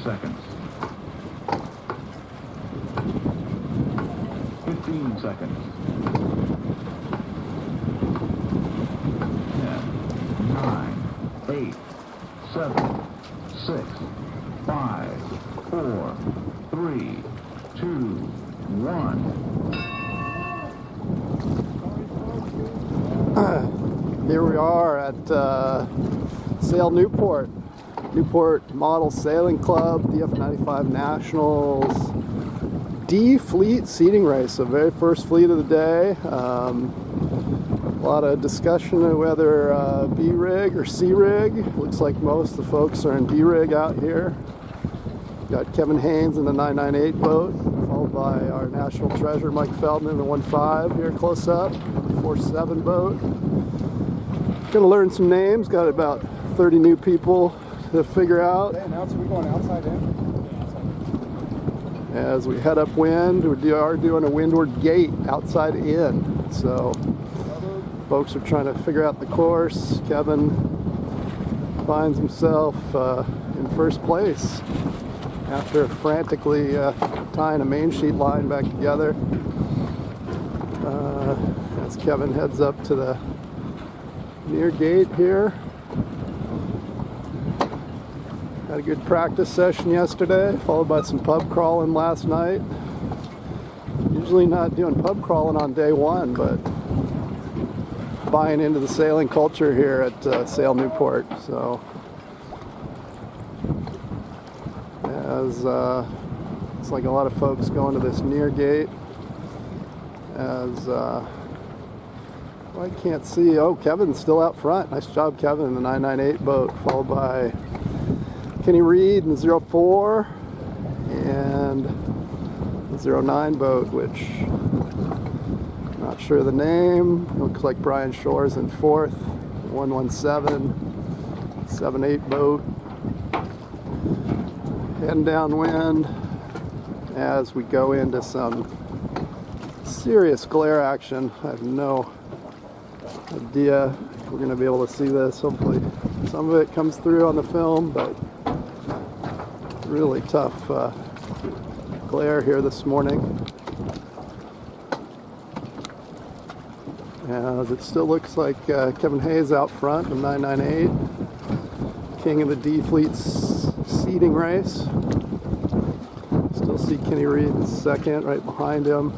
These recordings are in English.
seconds. 15 seconds. 10, 9, 8, 7, 6, 5, 4, 3, 2, 1. Here we are at Sail Newport. Newport Model Sailing Club, DF95 Nationals, D Fleet seating race, the very first fleet of the day. A lot of discussion of whether B rig or C rig. Looks like most of the folks are in B rig out here. Got Kevin Haynes in the 998 boat, followed by our national treasure Mike Feldman in the 15 here close up, the 47 boat. Gonna learn some names. Got about 30 new people to figure out. Hey, now we're going outside in. As we head upwind, we are doing a windward gate outside in. So folks are trying to figure out the course. Kevin finds himself in first place after frantically tying a main sheet line back together. As Kevin heads up to the near gate here. Had a good practice session yesterday, followed by some pub crawling last night. Usually not doing pub crawling on day one, but buying into the sailing culture here at Sail Newport. So, as it's like a lot of folks going to this near gate. As I can't see. Oh, Kevin's still out front. Nice job, Kevin, in the 998 boat, followed by Kenny Reed in the 04 and the 09 boat, which I'm not sure the name. Looks like Brian Shore's in fourth, 117, 78 boat. Heading downwind as we go into some serious glare action. I have no idea if we're going to be able to see this. Hopefully some of it comes through on the film, but really tough glare here this morning. As it still looks like Kevin Hayes out front, the 998, king of the D Fleet seating race. Still see Kenny Reed in second, right behind him.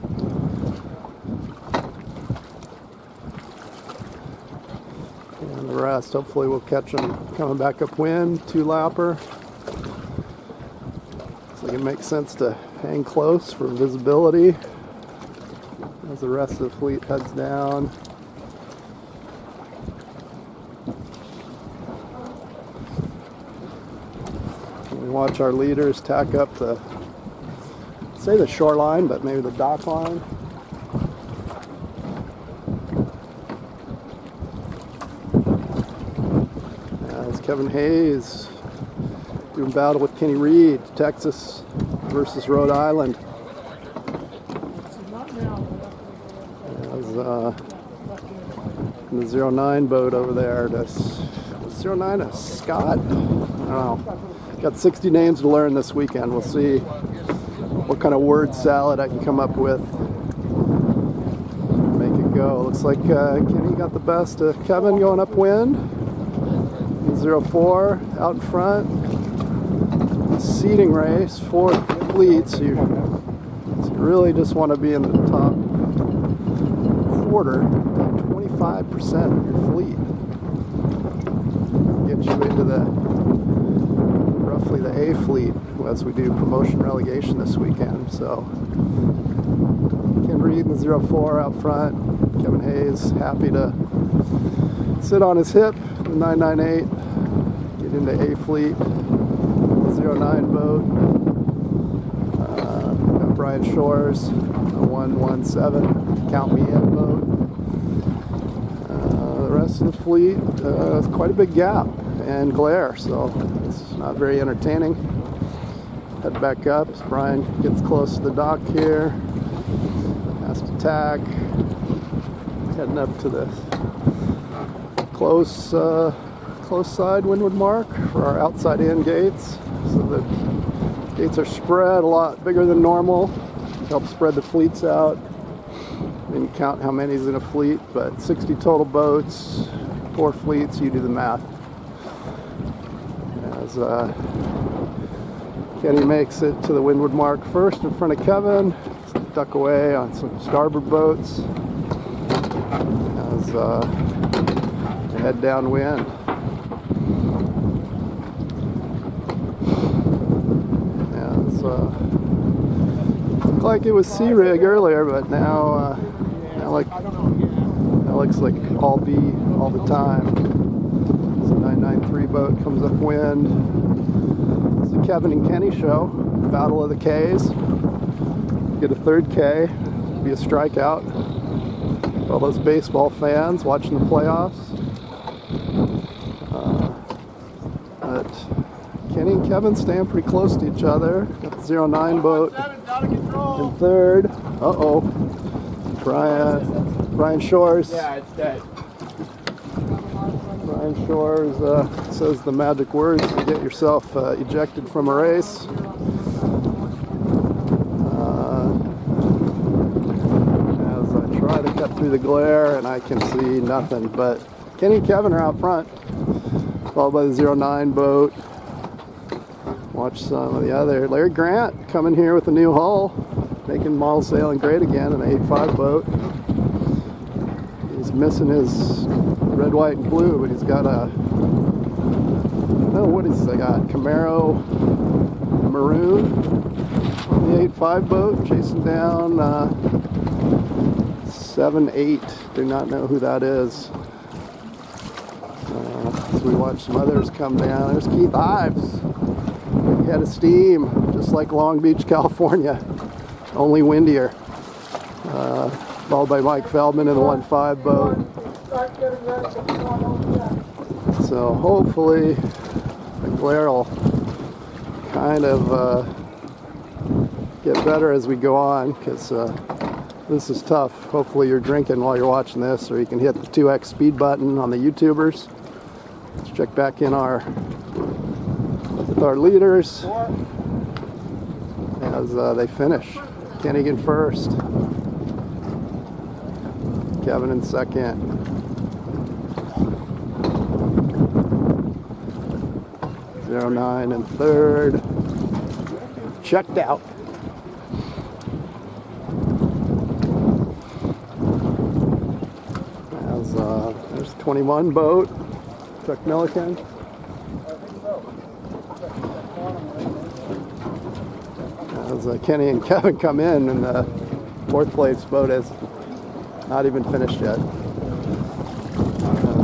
And the rest, hopefully we'll catch them coming back upwind, two-lapper. So it makes sense to hang close for visibility as the rest of the fleet heads down. We watch our leaders tack up the, say the shoreline, but maybe the dock line. As Kevin Hayes doing battle with Kenny Reed, Texas versus Rhode Island. As the 09 boat over there, that's 09 a Scott? I don't know. Got 60 names to learn this weekend. We'll see what kind of word salad I can come up with. Make it go. Looks like Kenny got the best of Kevin going upwind. 04 out in front. Seating race, fourth fleet. So you really just want to be in the top quarter, 25% of your fleet. Get you into the roughly the A fleet as we do promotion relegation this weekend. So Ken Reed in the 04 out front. Kevin Hayes happy to sit on his hip, the 998, get into A fleet. 09 boat. Got Brian Shore's 117 Count Me In boat. The rest of the fleet is quite a big gap and glare, so it's not very entertaining. Head back up as Brian gets close to the dock here. Has to tack. Heading up to the close side windward mark for our outside in gates. So that Gates are spread a lot bigger than normal. Help spread the fleets out. Didn't count how many's in a fleet, but 60 total boats, 4 fleets, you do the math. As Kenny makes it to the windward mark first in front of Kevin, duck away on some starboard boats as they head downwind. As looked like it was sea rig earlier, but now that looks like all B all the time. So 993 boat comes upwind. It's the Kevin and Kenny show, Battle of the Ks. Get a third K, be a strikeout. All those baseball fans watching the playoffs. But Kenny and Kevin staying pretty close to each other. Got the 09 boat in third. Uh-oh. Brian Shores. Yeah, it's dead. Brian Shores says the magic words to get yourself ejected from a race. As I try to cut through the glare and I can see nothing, but Kenny and Kevin are out front, followed by the 09 boat. Watch some of the other. Larry Grant coming here with a new hull, making model sailing great again, an 85 boat. He's missing his red, white, and blue, but he's got a, I don't know what he's got, Camaro maroon on the 85 boat, chasing down 7-8. Do not know who that is. As we watch some others come down. There's Keith Ives, big head of steam, just like Long Beach, California, only windier. Followed by Mike Feldman in the 1.5 boat. So hopefully the glare will kind of get better as we go on, because this is tough. Hopefully you're drinking while you're watching this, or you can hit the 2x speed button on the YouTubers. Let's check back in with our leaders as they finish. Kenny in first, Kevin in second, .09 in third, checked out. As there's 21 boat, Chuck Milliken. As Kenny and Kevin come in, and the fourth place boat is not even finished yet.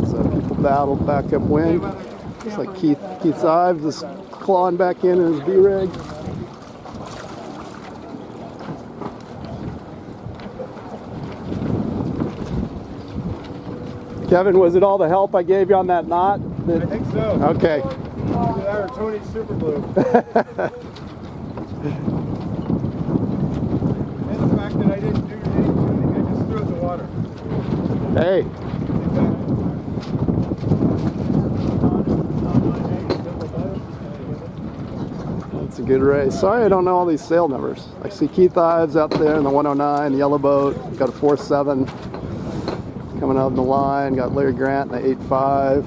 So people battle back upwind. Looks like Keith Ives is clawing back in his B-rig. Kevin, was it all the help I gave you on that knot? I think so. Okay. That or Tony's Super Blue. And the fact that I didn't do any tuning, I just threw it in the water. Hey. That's a good race. Sorry I don't know all these sail numbers. I see Keith Ives out there in the 109, the yellow boat. Got a 4.7 coming out in the line. Got Larry Grant in the 8.5.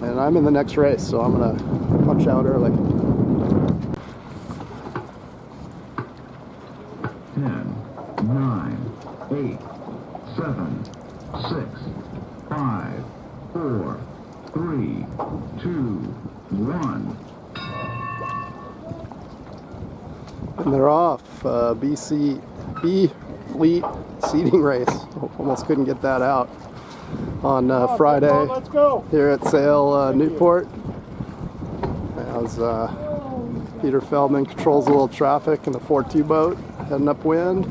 And I'm in the next race, so I'm going to punch out early. 10, 9, 8, 7, 6, 5, 4, 3, 2, 1. And they're off. B Fleet seating race. Almost couldn't get that out on Friday. Let's go. Here at Sail Newport. As Peter Feldman controls a little traffic in the 4.2 boat, heading upwind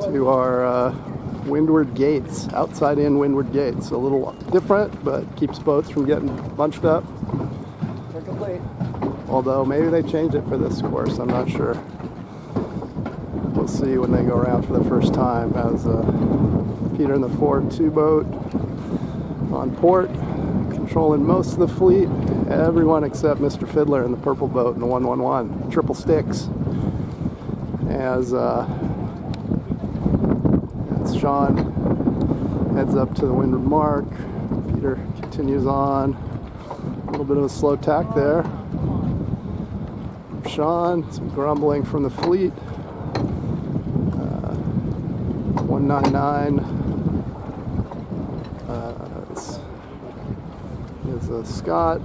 to our windward gates, outside in windward gates. A little different, but keeps boats from getting bunched up. Although maybe they changed it for this course, I'm not sure. We'll see when they go around for the first time. As Peter in the 4.2 boat on port, controlling most of the fleet. Everyone except Mr. Fiddler in the purple boat in the 111. Triple sticks. As Sean heads up to the windward mark, Peter continues on. A little bit of a slow tack there. Sean, some grumbling from the fleet. 199 is Scott.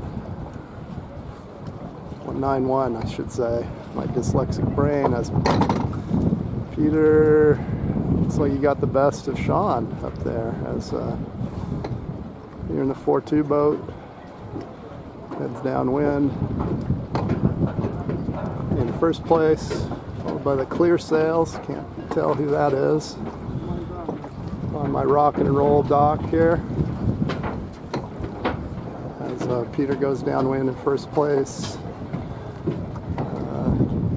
191, I should say. My dyslexic brain. As Peter, looks like you got the best of Sean up there. As you're in the 4-2 boat, heads downwind. In first place, followed by the clear sails. Can't tell who that is. On my rock and roll dock here. As Peter goes downwind in first place.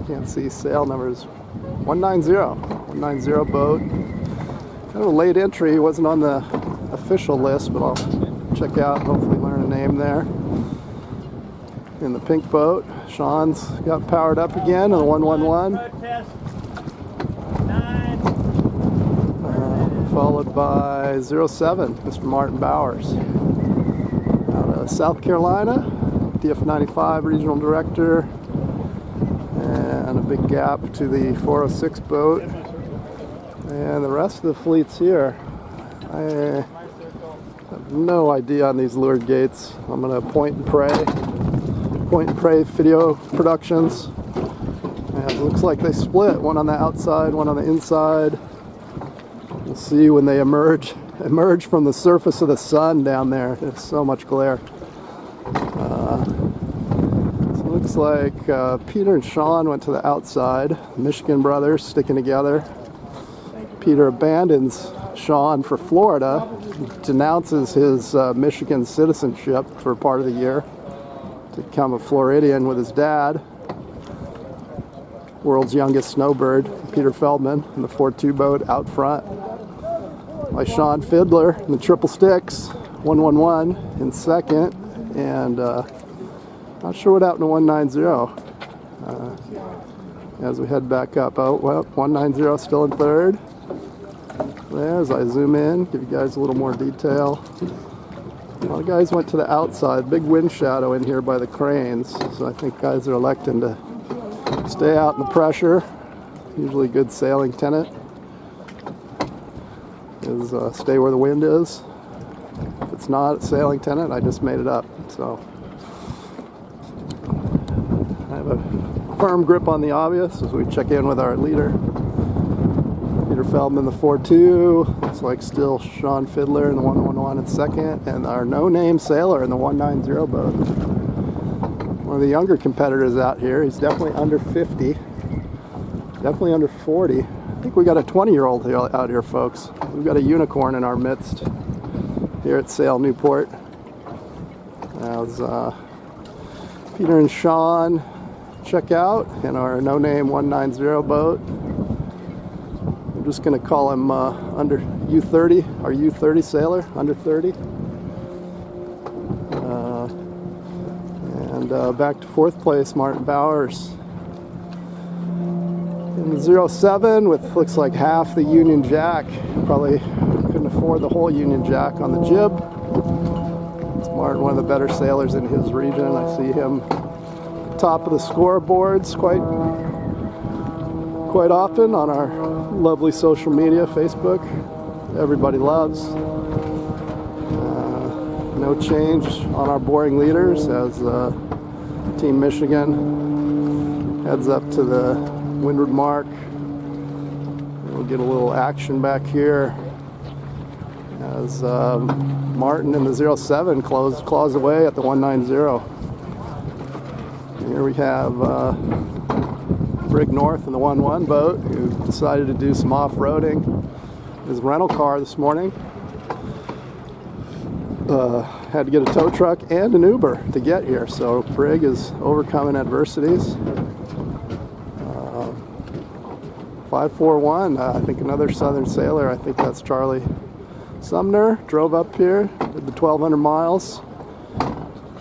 Can't see sail numbers. 190 boat. Kind of a late entry. Wasn't on the official list, but I'll check out and hopefully learn a name there. In the pink boat, Sean's got powered up again in the 111. Followed by 07, Mr. Martin Bowers. Out of South Carolina, DF95 Regional Director. And a big gap to the 406 boat. And the rest of the fleet's here. I have no idea on these lured gates. I'm going to point and pray video productions. And it looks like they split, one on the outside, one on the inside. We'll see when they emerge from the surface of the sun down there. There's so much glare. So it looks like Peter and Sean went to the outside. Michigan brothers sticking together. Peter abandons Sean for Florida, denounces his Michigan citizenship for part of the year to become a Floridian with his dad. World's youngest snowbird, Peter Feldman, in the 4-2 boat out front. By Sean Fiddler in the triple sticks, 111 in second, and not sure what happened to 190 as we head back up. Oh, well, 190 still in third. There, as I zoom in, give you guys a little more detail. A lot of guys went to the outside. Big wind shadow in here by the cranes, so I think guys are electing to stay out in the pressure. Usually good sailing tenet is stay where the wind is. If it's not a sailing tenet, I just made it up. So I have a firm grip on the obvious as we check in with our leader. Peter Feldman, the 4-2. Looks like still Sean Fiddler in the 111 in second, and our no-name sailor in the 190 boat. One of the younger competitors out here. He's definitely under 50, definitely under 40. I think we got a 20-year-old out here, folks. We've got a unicorn in our midst here at Sail Newport. As Peter and Sean check out in our no-name 190 boat. I'm just going to call him under U30, our U30 sailor, under 30. And back to fourth place, Martin Bowers. In the 07 with looks like half the Union Jack. Probably couldn't afford the whole Union Jack on the jib. It's Martin, one of the better sailors in his region. I see him top of the scoreboards quite often on our lovely social media, Facebook. Everybody loves. No change on our boring leaders as Team Michigan heads up to the windward mark. We'll get a little action back here as Martin in the 07 claws away at the 190. Here we have Brig North in the 1-1 boat who decided to do some off-roading. His rental car this morning. Had to get a tow truck and an Uber to get here, so Brig is overcoming adversities. 541, I think another Southern sailor, I think that's Charlie Sumner, drove up here, did the 1,200 miles.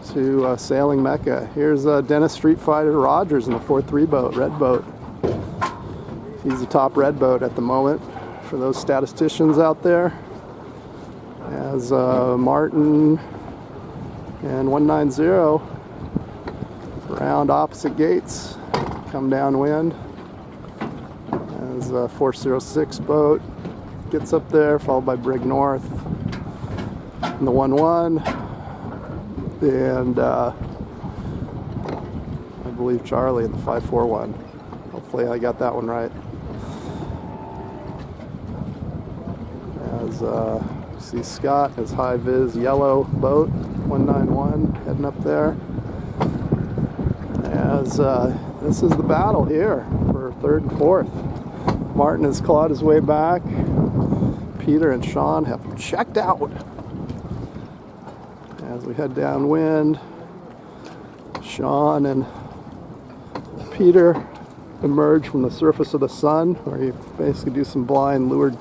to sailing Mecca. Here's Dennis Street Fighter Rogers in the 4-3 boat, red boat. He's the top red boat at the moment for those statisticians out there. As Martin and 190 around opposite gates, come downwind. As 406 boat gets up there, followed by Brig North and the 1-1, and I believe Charlie in the 541. Hopefully I got that one right. As see Scott, his high vis yellow boat, 191, heading up there. As this is the battle here for third and fourth. Martin has clawed his way back. Peter and Sean have checked out. As we head downwind, Sean and Peter emerge from the surface of the sun, where you basically do some blind leeward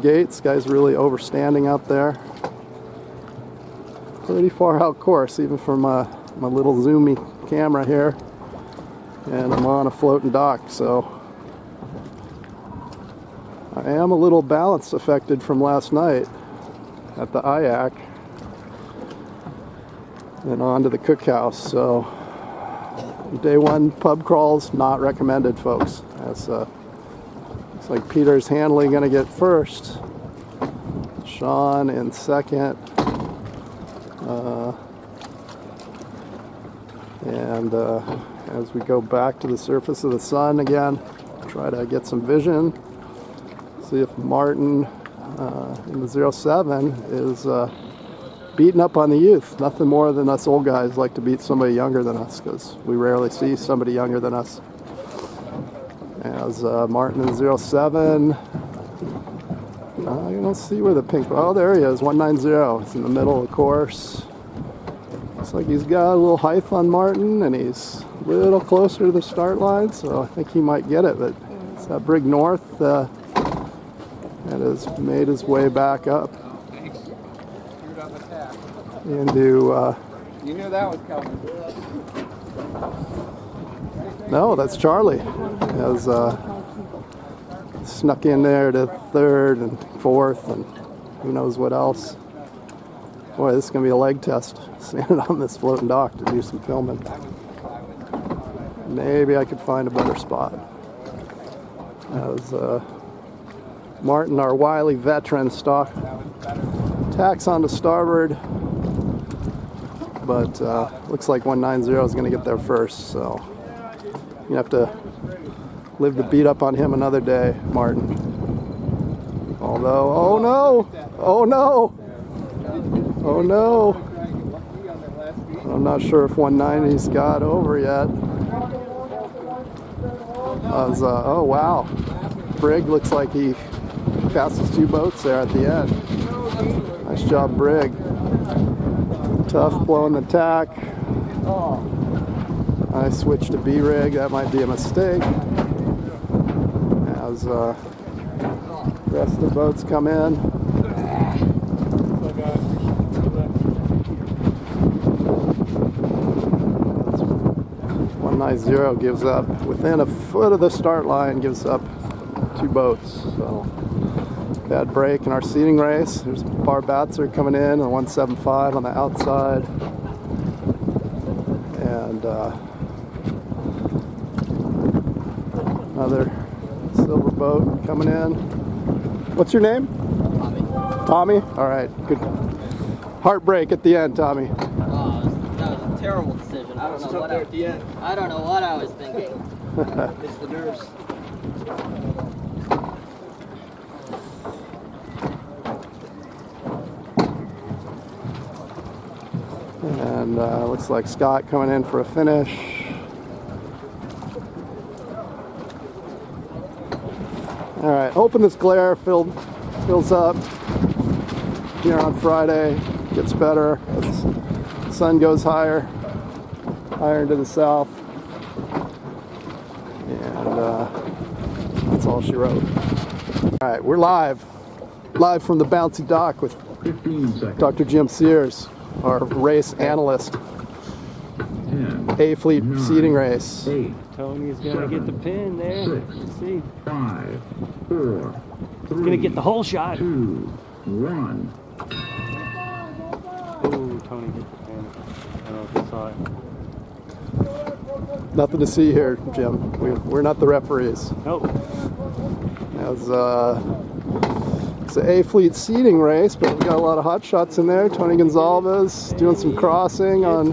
gates. Guy's really overstanding out there. Pretty far out course, even from my little zoomy camera here. And I'm on a floating dock, so I am a little balance affected from last night at the IAC and on to the cookhouse. So day one pub crawls not recommended, folks. That's looks like Peter's handling gonna get first, Sean in second, and as we go back to the surface of the sun again, try to get some vision. See if Martin in the 07 is beating up on the youth. Nothing more than us old guys like to beat somebody younger than us, because we rarely see somebody younger than us. As Martin in 07, you don't see where the pink, oh there he is, 190. He's in the middle of the course. Looks like he's got a little height on Martin, and he's a little closer to the start line, so I think he might get it. But it's that Brig North that has made his way back up into You knew that was coming. no, that's Charlie. Has snuck in there to third and fourth and who knows what else. Boy, this is going to be a leg test, standing on this floating dock to do some filming. Maybe I could find a better spot. As Martin, our wily veteran, tacks onto starboard, but looks like 190 is going to get there first, so you have to live to beat up on him another day, Martin. Although, oh no, oh no, oh no. I'm not sure if 190's got over yet. Oh wow, Brig looks like he passes two boats there at the end. Nice job, Brig. Tough blowing the tack. I switched to B-rig, that might be a mistake. As the rest of the boats come in. 190 gives up within a foot of the start line, gives up two boats. So bad break in our seating race. There's Bar Batzer coming in, the 175 on the outside. And another silver boat coming in. What's your name? Tommy. Tommy? All right. Good. Heartbreak at the end, Tommy. That was a terrible decision. I don't know what I was thinking. It's the nerves. And looks like Scott coming in for a finish. All right, hoping this glare fills up here on Friday, gets better as the sun goes higher into the south. And that's all she wrote. All right, we're live from the bouncy dock with 15 seconds. Dr. Jim Sears. our race analyst. 10, A Fleet 9, seating race. 8, Tony's gonna get the pin there. 6, Let's see. 5, 4, 3, He's gonna get the whole shot. 2, 1. Oh, Tony hit the pin. I don't know if you saw it. Nothing to see here, Jim. We're not the referees. Nope. As it's an A Fleet seating race, but we got a lot of hot shots in there. Tony Gonzalez doing some crossing on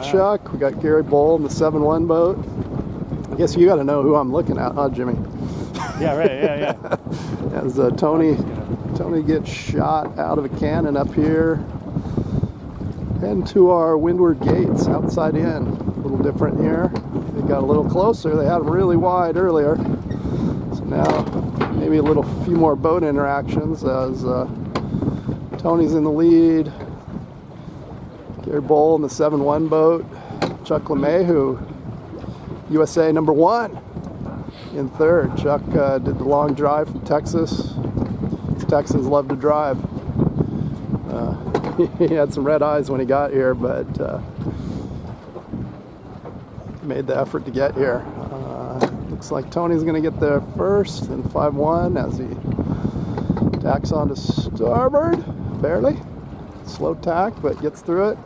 Chuck. We got Gary Bowl in the 7-1 boat. I guess you got to know who I'm looking at, huh, Jimmy? Yeah, right. Yeah. As Tony gets shot out of a cannon up here. Heading to our windward gates, outside in. A little different here. They got a little closer. They had them really wide earlier. So now maybe a few more boat interactions as Tony's in the lead. Gary Bowl in the 7-1 boat. Chuck LeMahieu, USA #1 in third. Chuck did the long drive from Texas. Texans love to drive. He had some red eyes when he got here, but made the effort to get here. Looks like Tony's going to get there first in 5-1 as he tacks onto starboard, barely. Slow tack, but gets through it.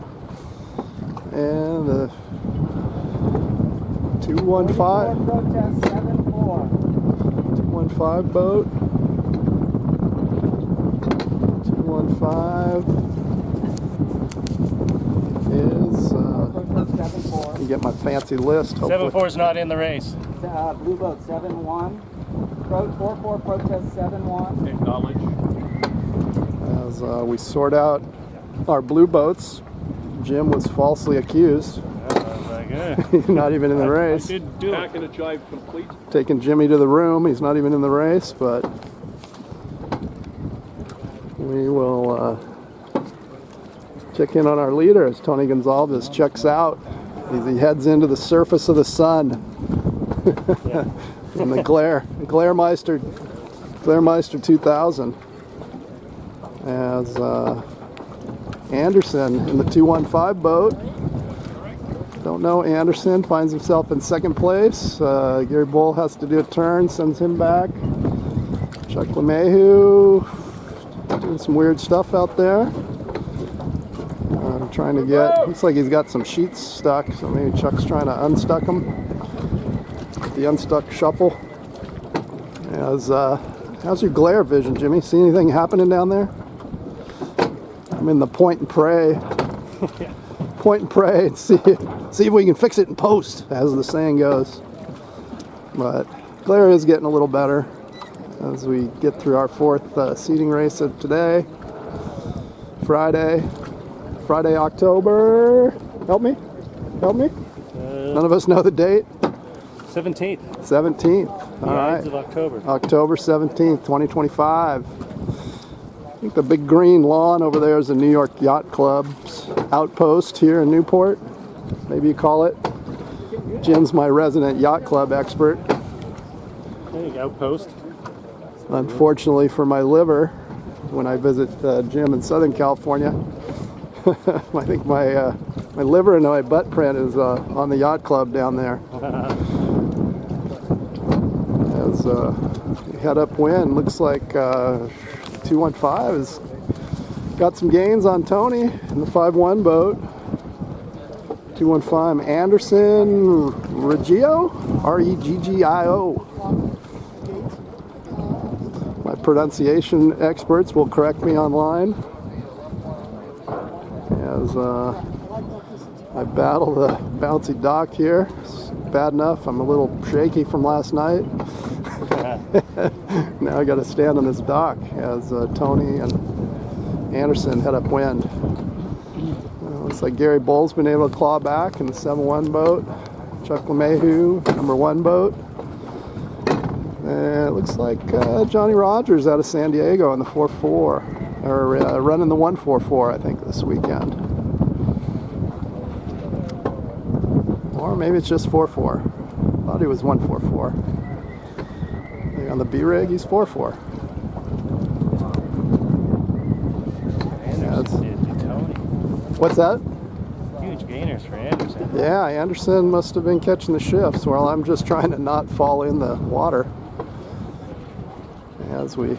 And the 215. Protest 7-4. 215 boat. 215 is, you get my fancy list, hopefully. 7-4's not in the race. Blue boat 7-1. 4-4 protest 7-1. Acknowledge. As we sort out our blue boats, Jim was falsely accused. He's not even in the race. I did do Back in a jive complete. Taking Jimmy to the room. He's not even in the race, but we will check in on our leader as Tony Gonzalez checks out as he heads into the surface of the sun. And the Glaremeister 2000 as Anderson in the 215 boat. Don't know, Anderson finds himself in second place. Gary Bowl has to do a turn, sends him back. Chuck LeMahieu doing some weird stuff out there. Trying to get, looks like he's got some sheets stuck, so maybe Chuck's trying to unstuck them. The unstuck shuffle. How's your glare vision, Jimmy? See anything happening down there? I'm in the point and pray. Point and pray and see if we can fix it in post, as the saying goes. But glare is getting a little better as we get through our fourth seating race of today. Friday, October. Help me. None of us know the date. 17th. 17th. All right. Of October. October 17th, 2025. I think the big green lawn over there is the New York Yacht Club's outpost here in Newport. Maybe you call it. Jim's my resident yacht club expert. There you go, outpost. Unfortunately for my liver, when I visit Jim in Southern California, I think my liver and my butt print is on the yacht club down there. As we head upwind, looks like 215 has got some gains on Tony in the 5-1 boat. 215 Anderson Reggio, Reggio. My pronunciation experts will correct me online as I battle the bouncy dock here. It's bad enough I'm a little shaky from last night. Now I got to stand on this dock as Tony and Anderson head upwind. Looks like Gary Bowl's been able to claw back in the 7-1 boat. Chuck LeMahieu, #1 boat. And it looks like Johnny Rogers out of San Diego in the 4-4, or running the 1-4-4, I think, this weekend. Or maybe it's just 4-4. Thought he was 1-4-4. On the B rig, he's 4-4. What's that? Huge gainers for Anderson. Yeah, Anderson must have been catching the shifts while I'm just trying to not fall in the water. As we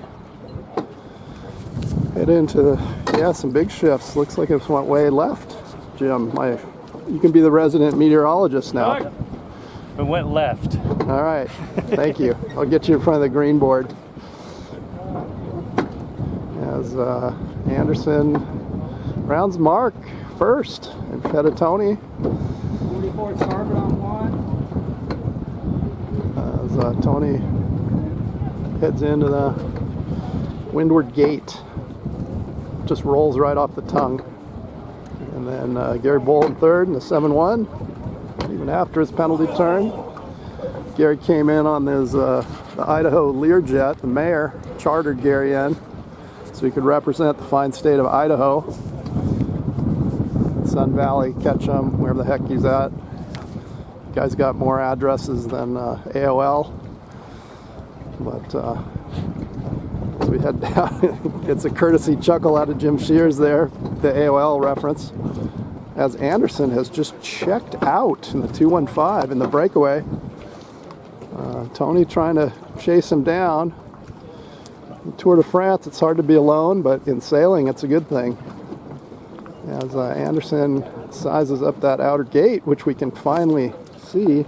head into, yeah, some big shifts. Looks like it went way left. Jim, you can be the resident meteorologist now. It went left. All right, thank you. I'll get you in front of the green board. As Anderson rounds mark first and Tony. 44 starboard on one. As Tony heads into the windward gate, just rolls right off the tongue. And then Gary Bull in third in the 7-1, even after his penalty turn. Gary came in on his the Idaho Learjet. The mayor chartered Gary in so he could represent the fine state of Idaho. Sun Valley, Ketchum, wherever the heck he's at. Guy's got more addresses than AOL. But as we head down, it's a courtesy chuckle out of Jim Shears there, the AOL reference, as Anderson has just checked out in the 215 in the breakaway. Tony trying to chase him down. In Tour de France, it's hard to be alone, but in sailing, it's a good thing. As Anderson sizes up that outer gate, which we can finally see.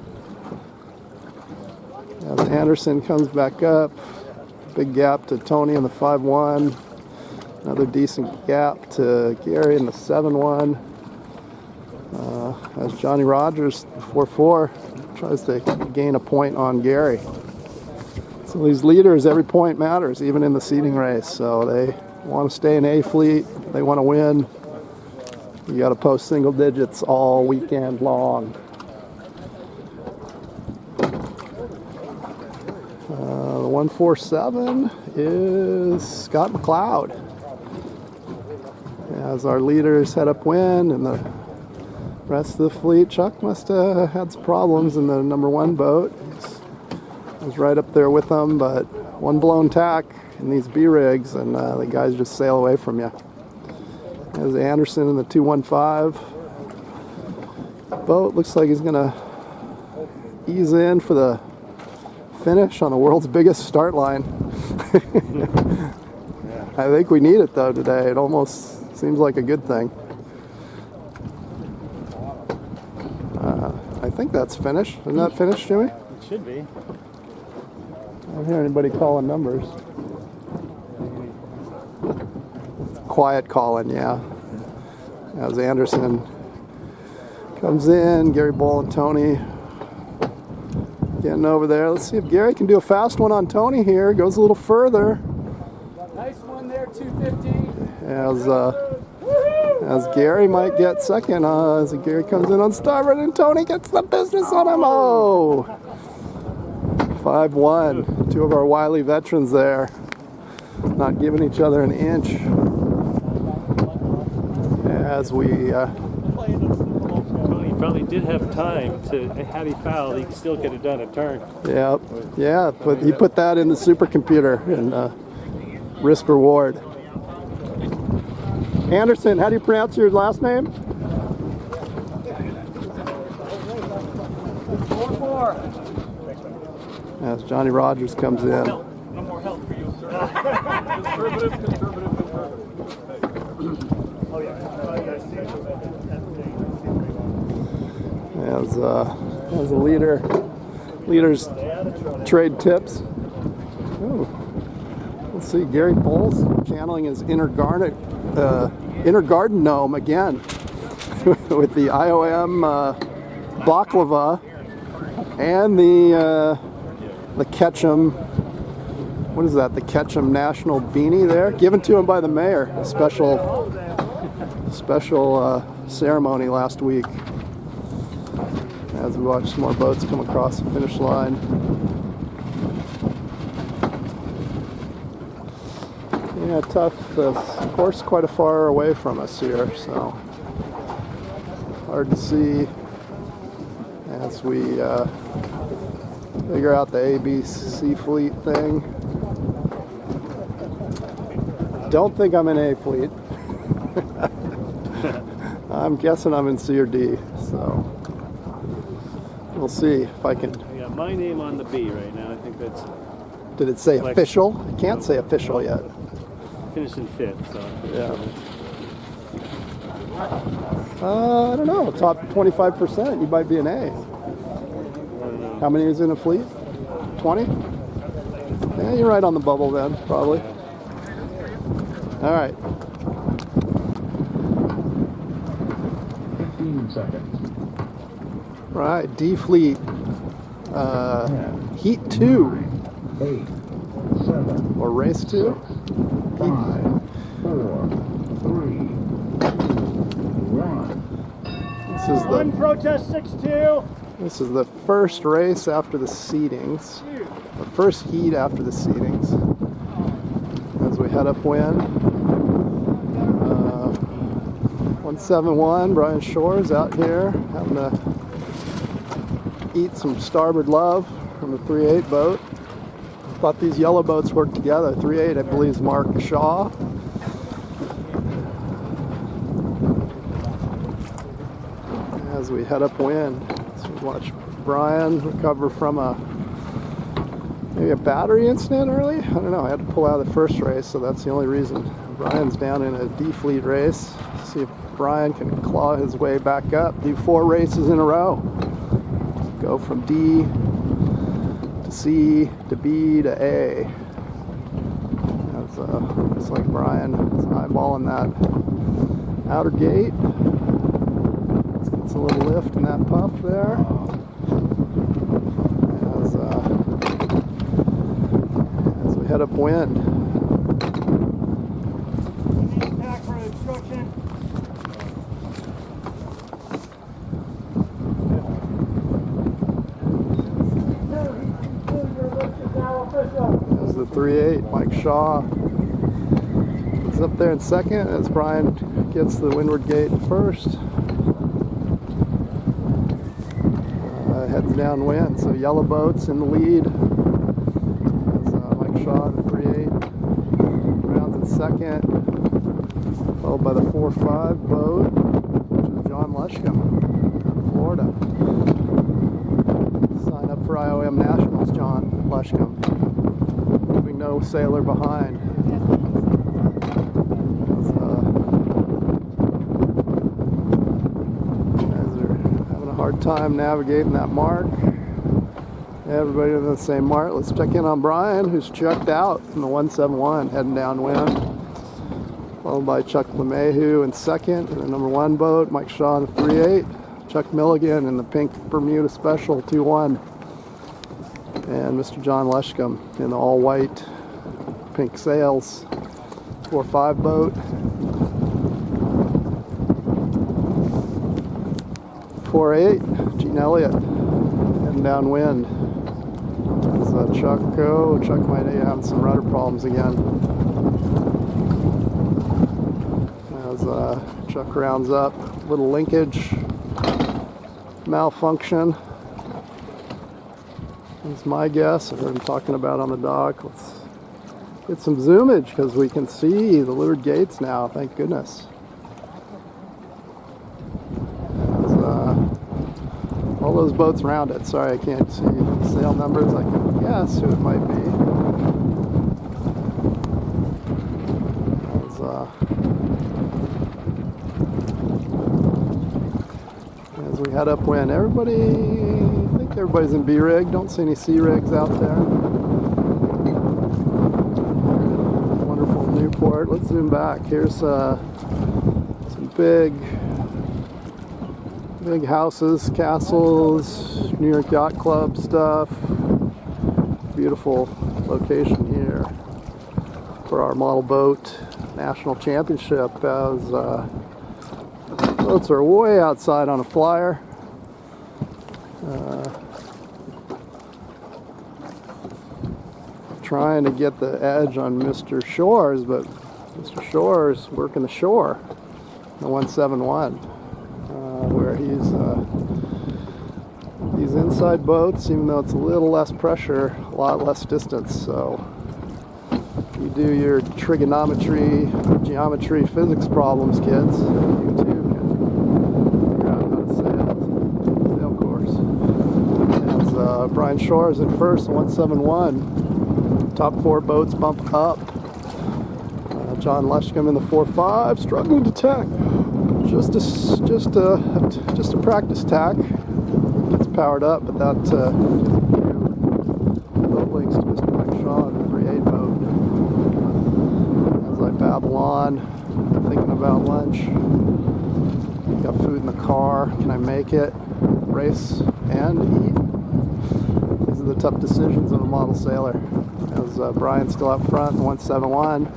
As Anderson comes back up, big gap to Tony in the 5-1. Another decent gap to Gary in the 7-1. As Johnny Rogers, the 4-4, tries to gain a point on Gary. So these leaders, every point matters, even in the seeding race. So they want to stay in A fleet, they want to win. You got to post single digits all weekend long. The 147 is Scott McLeod. As our leaders head upwind and the rest of the fleet, Chuck must have had some problems in the number 1 boat. He was right up there with them, but one blown tack in these B rigs, and the guys just sail away from you. As Anderson in the 215 boat, looks like he's gonna ease in for the finish on the world's biggest start line. I think we need it though today. It almost seems like a good thing. I think that's finished. Isn't that finished, Jimmy? It should be. I don't hear anybody calling numbers. Quiet calling, yeah. As Anderson comes in, Gary Bull and Tony getting over there. Let's see if Gary can do a fast one on Tony here. Goes a little further. Nice one there, 250. As Gary might get second, as Gary comes in on starboard and Tony gets the business on him. Oh! 5-1. Two of our wily veterans there, not giving each other an inch. As we Tony probably did have time to, had he fouled, he still could have done a turn. yeah, but he put that in the supercomputer and risk reward. Anderson, how do you pronounce your last name? 4-4. As Johnny Rogers comes in. No more help for you, sir. Conservative. Oh yeah. As a leaders trade tips. Ooh. Let's see, Gary Bull's channeling his inner garden gnome again with the IOM baklava and the Ketchum. What is that? The Ketchum National Beanie there, given to him by the mayor. A special ceremony last week. As we watch some more boats come across the finish line. Yeah, tough. The course quite a far away from us here, so hard to see as we figure out the ABC fleet thing. Don't think I'm in A fleet. I'm guessing I'm in C or D, so we'll see if I can. I got my name on the B right now. I think that's Did it say Flex. official? I can't say official yet. finishing 5th. So Yeah. I don't know. Top 25%. You might be an A. I don't know. How many is in a fleet? 20? Yeah, you're right on the bubble then, probably. All right. 15 seconds. Right. D fleet. Heat 2 8, 7, or race 2. 5, 4, 3, 1. This is One the protest 6-2. This is the first race after the seedings, the first heat after the seedings. As we head upwind, 171, Brian Shores out here having to eat some starboard love from the 3/8 boat. I thought these yellow boats worked together. 3/8, I believe, is Mark Shaw. As we head upwind. So watch Brian recover from maybe a battery incident early. I don't know. I had to pull out of the first race, so that's the only reason. Brian's down in a D fleet race. See if Brian can claw his way back up. Do 4 races in a row. Go from D to C to B to A. That's looks like Brian is eyeballing that outer gate. It's a little lift in that puff there. As we head upwind. Back for instruction. There's the 3/8, Mike Shaw. He's up there in second as Brian gets the windward gate first. Heads downwind, so yellow boats in the lead. There's Mike Shaw, the 3/8, rounds in second, followed by the 4/5 boat, which is John Lushcomb from Florida. Sign up for IOM Nationals, John Lushcomb. Leaving no sailor behind. Hard time navigating that mark. Everybody in the same mark. Let's check in on Brian, who's checked out from the 171, heading downwind. Followed by Chuck LeMahieu in second in the number 1 boat. Mike Shaw in the 3/8. Chuck Milligan in the pink Bermuda Special 2-1. And Mr. John Lushcomb in the all-white pink sails 4/5 boat. 4/8, Gene Elliott, heading downwind. As Chuck might be having some rudder problems again. As Chuck rounds up, little linkage malfunction. That's my guess. I heard him talking about on the dock. Let's get some zoomage because we can see the leeward gates now, thank goodness. All those boats around it. Sorry, I can't see sail numbers. I can guess who it might be. As we head upwind, I think everybody's in B rig. Don't see any C rigs out there. Wonderful Newport. Let's zoom back. Here's some big houses, castles, New York Yacht Club stuff. Beautiful location here for our model boat national championship, as boats are way outside on a flyer. Trying to get the edge on Mr. Shores, but Mr. Shores working the shore, the 171. Where he's inside boats, even though it's a little less pressure, a lot less distance. So you do your trigonometry, geometry, physics problems, kids. You too can Brian Shores in first, 171. Top 4 boats bump up. John Lushcombe in the 4.5, struggling to tack. Just a practice tack. Gets powered up, but that boat links to Mr. Mike Shaw in the 3.8 boat. As I babble on, thinking about lunch. Got food in the car. Can I make it? Race and eat? These are the tough decisions of a model sailor. As Brian's still up front in 171.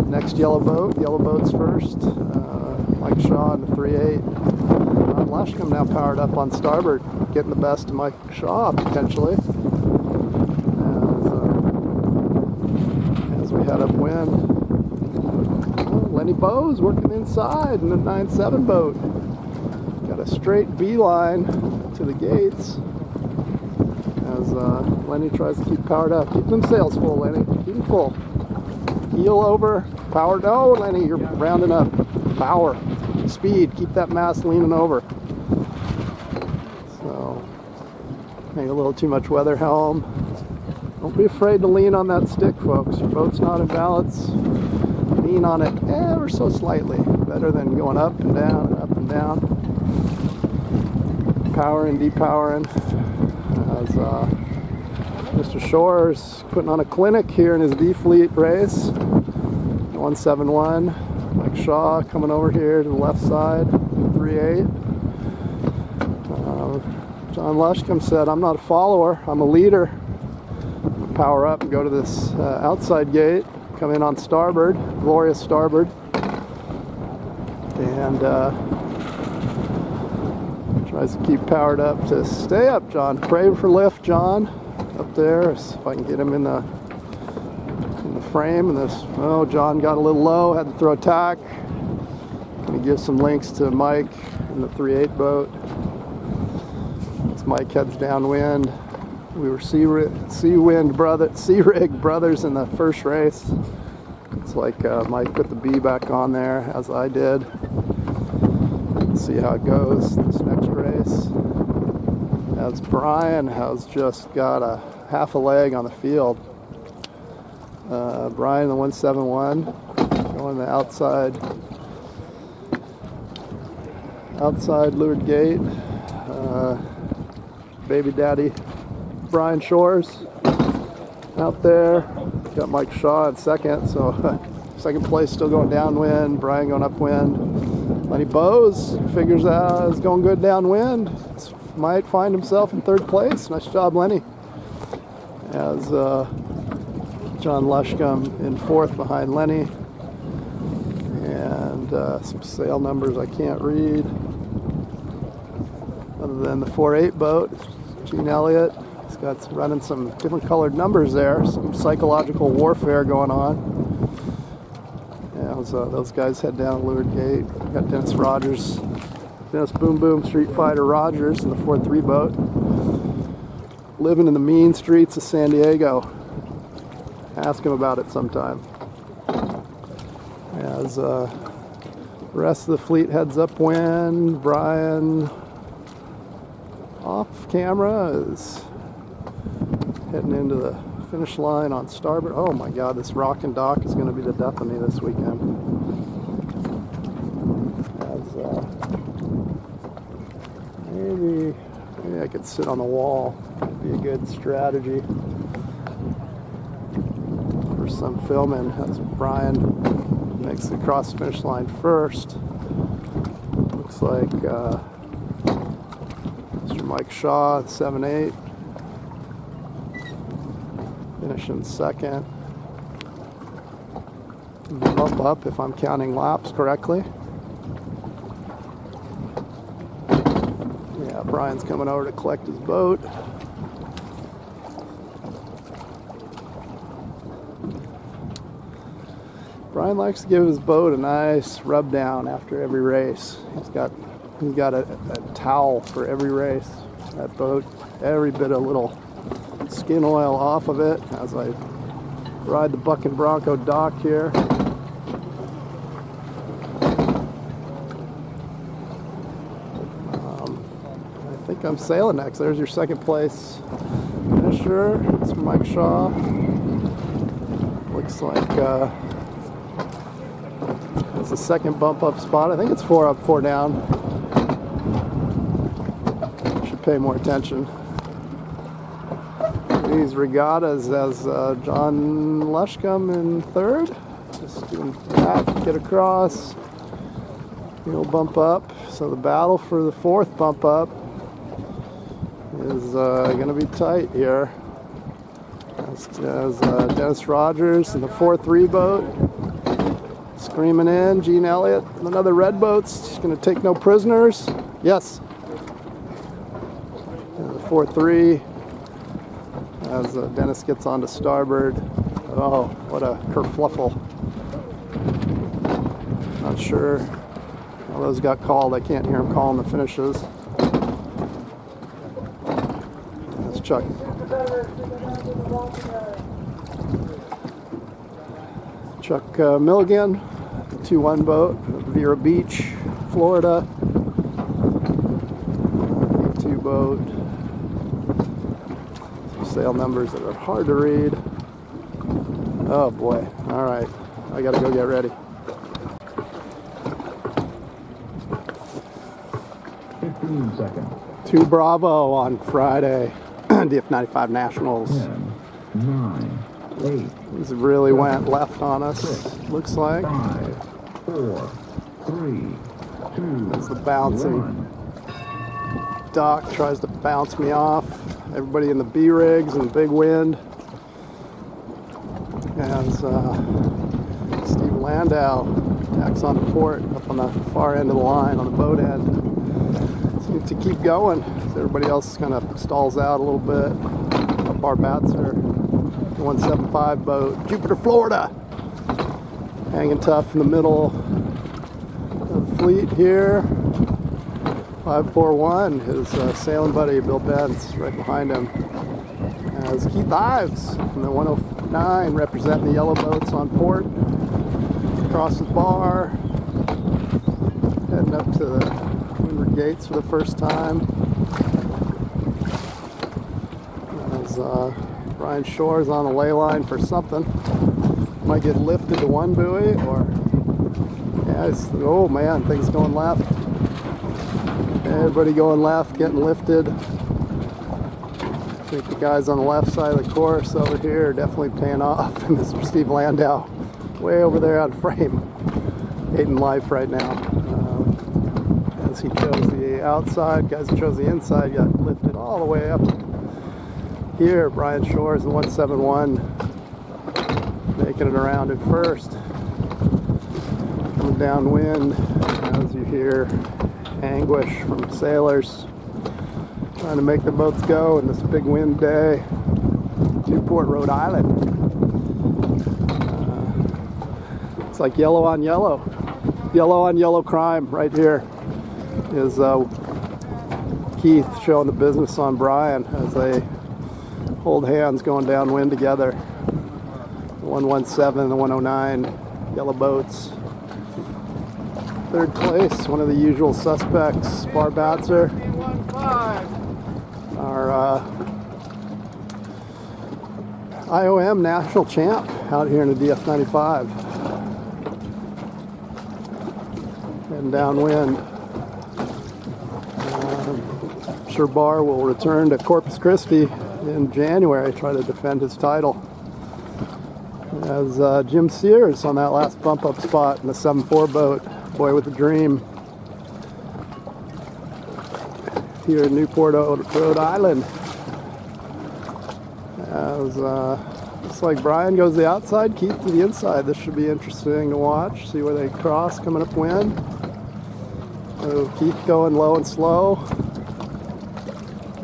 Next yellow boat's first. Mike Shaw in the 3.8. John Lushcombe now powered up on starboard, getting the best of Mike Shaw potentially. As we head upwind. Lenny Bowes working inside in the 9.7 boat. Got a straight beeline to the gates as Lenny tries to keep powered up. Keep them sails full, Lenny. Keep them full. Heel over. Power. No, Lenny, you're rounding up. Power. Speed. Keep that mast leaning over. So, maybe a little too much weather helm. Don't be afraid to lean on that stick, folks. Your boat's not in balance. Lean on it ever so slightly. Better than going up and down and up and down. Powering, depowering. As Mr. Shores putting on a clinic here in his D Fleet race. 171. Mike Shaw coming over here to the left side. 3.8. John Lushcombe said, "I'm not a follower. I'm a leader." Power up and go to this outside gate. Come in on starboard, glorious starboard, and tries to keep powered up to stay up, John. Pray for lift, John, up there. If I can get him in the frame. And this, oh, John got a little low, had to throw a tack. Let me give some links to Mike in the 3.8 boat. As Mike heads downwind. We were sea-rig brothers in the first race. It's like Mike put the B back on there, as I did. Let's see how it goes this next race. As Brian has just got a half a leg on the field. Brian the 171 going the outside leeward gate. Baby daddy Brian Shores out there. Got Mike Shaw in second, so second place still going downwind. Brian going upwind. Lenny Bowes figures out is going good downwind. Might find himself in third place. Nice job, Lenny. As John Lushcombe in fourth behind Lenny. And some sail numbers I can't read. Other than the 4.8 boat, Gene Elliott. He's got running some different colored numbers there. Some psychological warfare going on. Yeah, those guys head down Leeward Gate. Got Dennis Boom Boom Street Fighter Rogers in the 4.3 boat. Living in the mean streets of San Diego. Ask him about it sometime. As the rest of the fleet heads upwind, Brian off camera is heading into the finish line on starboard. Oh my God, this rock and dock is going to be the death of me this weekend. As maybe I could sit on the wall. It'd be a good strategy for some filming. As Brian makes the cross finish line first. Looks like Mr. Mike Shaw at 7.8. Finishing second. Bump up if I'm counting laps correctly. Yeah, Brian's coming over to collect his boat. Brian likes to give his boat a nice rub down after every race. He's got a towel for every race. That boat, every bit of little skin oil off of it as I ride the Buck and Bronco dock here. I think think I'm sailing next. There's your second place finisher. It's for Mike Shaw. Looks like it's the second bump up spot. I think it's 4 up, 4 down. Should pay more attention. These regattas as John Lushcombe in third. Just doing that, get across. He'll bump up. So the battle for the fourth bump up is going to be tight here. As Dennis Rogers in the 4-3 boat screaming in. Gene Elliott, another red boat's just going to take no prisoners. Yes. And the 4-3 as Dennis gets onto starboard. Oh, what a kerfluffle. Not sure how those got called. I can't hear him calling the finishes. That's Chuck. Chuck Milligan, 2-1 boat, Vera Beach, Florida. 2 boat. Sail numbers that are hard to read. Oh boy. All right. I got to go get ready. 15 seconds. 2 Bravo on Friday. DF95 Nationals. 10, 9, 8. These really went left on us, looks like. 5, 4, 3, 2. There's the bouncing. 1. Doc tries to bounce me off. Everybody in the B rigs and big wind. As Steve Landau tacks on the port up on the far end of the line on the boat end. Seems to keep going. Everybody else kind of stalls out a little bit. Up our Batzer, 175 boat, Jupiter, Florida. Hanging tough in the middle of the fleet here. 541, his sailing buddy Bill Benz right behind him. As Keith Ives from the 109 representing the yellow boats on port. Across the bar, heading up to the windward gates for the first time. As Brian Shore's on the ley line for something. Might get lifted to one buoy or, yeah, oh man, things going left. Everybody going left, getting lifted. I think the guys on the left side of the course over here are definitely paying off. Mr. Steve Landau, way over there on frame, hating life right now. As he chose the outside, guys who chose the inside got lifted all the way up. Here, Brian Shore is the 171, making it around at first. Coming downwind, as you hear anguish from sailors trying to make the boats go in this big wind day. Newport, Rhode Island. It's like yellow on yellow. Yellow on yellow crime right here is Keith showing the business on Brian as they hold hands going downwind together. The 117 and the 109 yellow boats. Third place, one of the usual suspects, Bar Batzer. Our IOM national champ out here in the DF95. And downwind. I'm sure Bar will return to Corpus Christi in January, try to defend his title. As Jim Sears on that last bump up spot in the 7-4 boat, Boy with a Dream. Here in Newport, Rhode Island. As looks like Brian goes the outside, Keith to the inside. This should be interesting to watch. See where they cross coming upwind. So Keith going low and slow,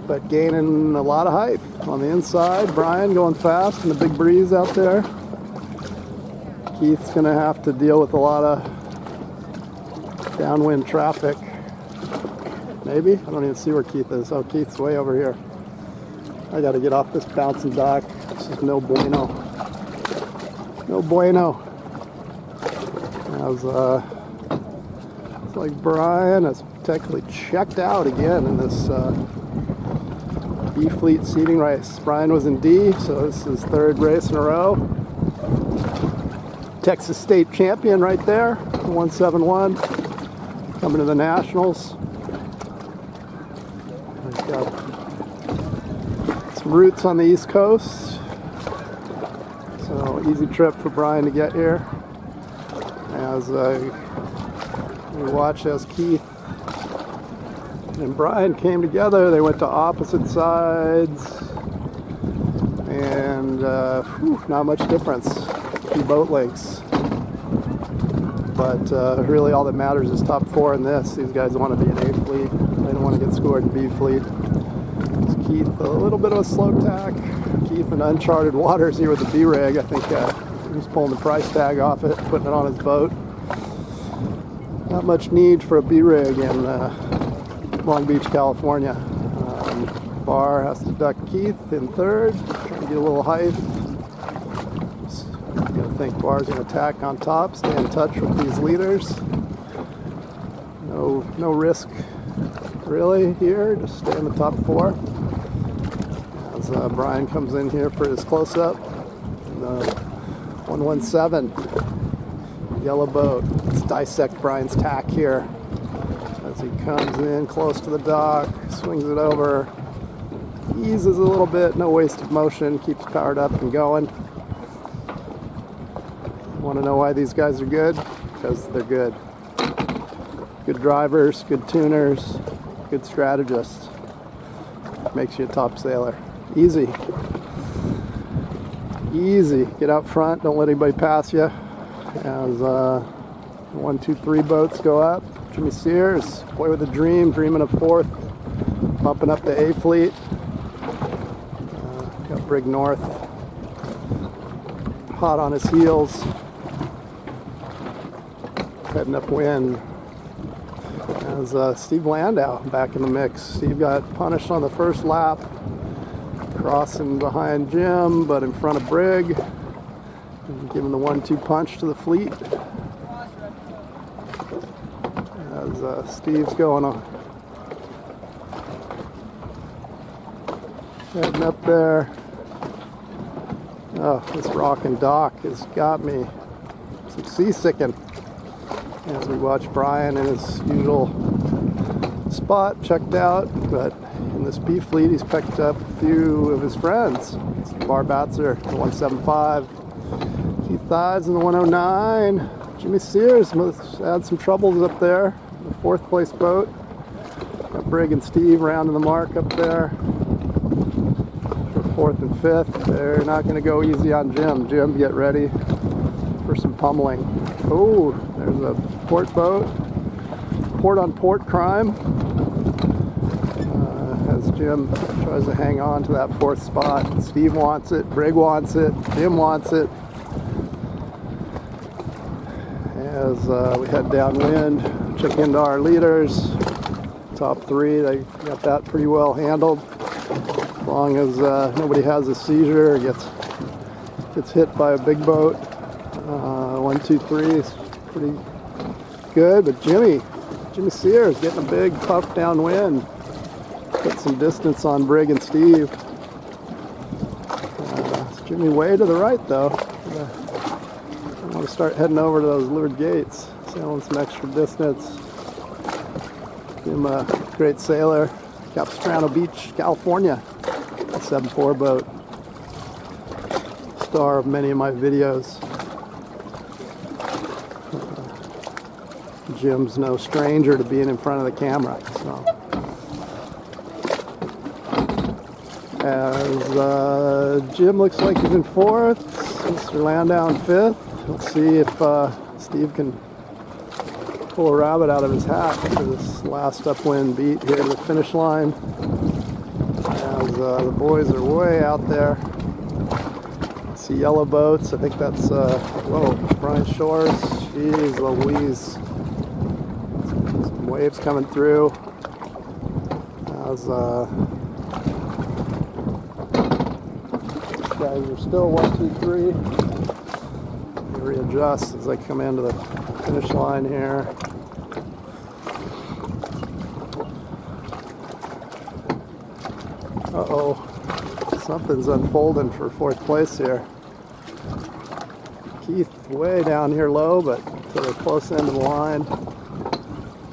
but gaining a lot of height on the inside. Brian going fast in the big breeze out there. Keith's gonna have to deal with a lot of downwind traffic. Maybe? I don't even see where Keith is. Oh, Keith's way over here. I gotta get off this bouncing dock. This is no bueno. No bueno. As it's like Brian is technically checked out again in this B Fleet seeding race. Brian was in D, so this is third race in a row. Texas State champion right there, 171, coming to the Nationals. He's got some roots on the East Coast, so easy trip for Brian to get here. As we watch as Keith and Brian came together, they went to opposite sides, and not much difference, a few boat lengths. But really all that matters is top four in this. These guys want to be in A Fleet. They don't want to get scored in B Fleet. It's Keith, a little bit of a slow tack. Keith in uncharted waters here with the B-Rig. I think he's pulling the price tag off it, putting it on his boat. Not much need for a B-Rig in Long Beach, California. Barr has to duck Keith in third, trying to get a little height. I think Barr's going to attack on top, stay in touch with these leaders. No risk really here, just stay in the top four. As Brian comes in here for his close-up. 117, yellow boat. Let's dissect Brian's tack here. As he comes in close to the dock, swings it over, eases a little bit, no wasted motion, keeps powered up and going. Want to know why these guys are good? Because they're good. Good drivers, good tuners, good strategists. Makes you a top sailor. Easy. Easy. Get out front, don't let anybody pass you. As 1, 2, 3 boats go up. Jimmy Sears, boy with a dream, dreaming of fourth, bumping up the A Fleet. Got Brig North hot on his heels, heading upwind. As Steve Landau back in the mix. Steve got punished on the first lap, crossing behind Jim, but in front of Brig, giving the 1-2 punch to the Fleet. As Steve's going on, heading up there. Oh, this rock and dock has got me some seasicking. As we watch Brian in his usual spot, checked out, but in this B Fleet he's picked up a few of his friends. It's Bar Batzer, the 175, Keith Thides in the 109, Jimmy Sears had some troubles up there. The fourth place boat. Got Brig and Steve rounding the mark up there for fourth and fifth. They're not going to go easy on Jim. Jim, get ready for some pummeling. Oh, there's a port boat. Port on port crime. As Jim tries to hang on to that fourth spot. Steve wants it. Brig wants it. Jim wants it. As we head downwind, check into our leaders. Top three, they got that pretty well handled. As long as nobody has a seizure, gets hit by a big boat. 1, 2, 3 is pretty good, but Jimmy Sears getting a big puff downwind. Put some distance on Brig and Steve. Jimmy way to the right though. I want to start heading over to those leeward gates, sailing some extra distance. I'm a great sailor, Capistrano Beach, California, a 7-4 boat. Star of many of my videos. Jim's no stranger to being in front of the camera. So, as Jim looks like he's in fourth, Mr. Landau in fifth. We'll see if Steve can pull a rabbit out of his hat for this last upwind beat here to the finish line. As the boys are way out there. See yellow boats. I think that's whoa, Brian Shores. Jeez Louise. Some waves coming through. As guys are still 1, 2, 3. Readjust as I come into the finish line here. Uh-oh. Something's unfolding for fourth place here. Keith way down here low, but to the close end of the line.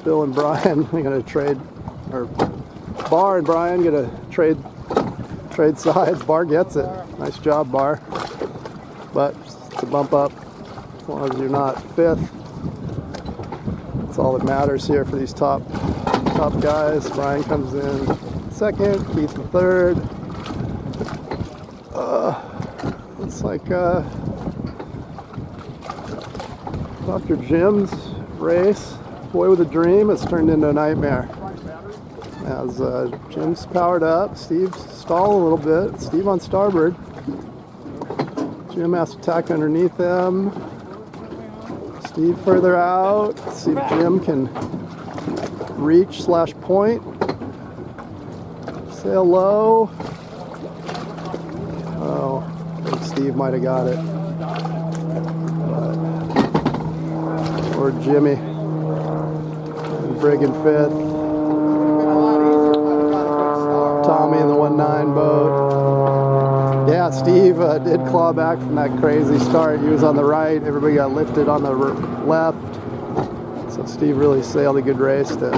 Bill and Brian are going to trade, or Bar and Brian going to trade sides. Bar gets it. Nice job, Bar. But it's a bump up as long as you're not fifth. That's all that matters here for these top guys. Brian comes in second, Keith in third. Looks like Dr. Jim's race, Boy with a Dream, has turned into a nightmare. As Jim's powered up, Steve's stalling a little bit. Steve on starboard. Jim has to tack underneath him. Steve further out. Let's see if Jim can reach/point. Sail low. Oh, I think Steve might have got it. Or Jimmy. And Brig in fifth. Tommy in the 1-9 boat. Yeah, Steve did claw back from that crazy start. He was on the right. Everybody got lifted on the left. So Steve really sailed a good race to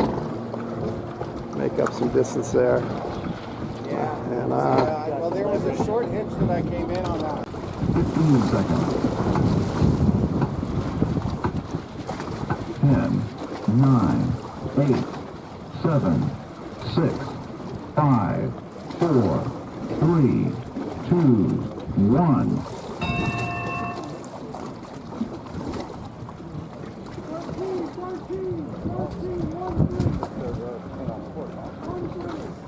make up some distance there. Yeah. And well, there was a short hitch that I came in on that. 15 seconds. 10, 9, 8, 7, 6, 5, 4, 3, 2, 1.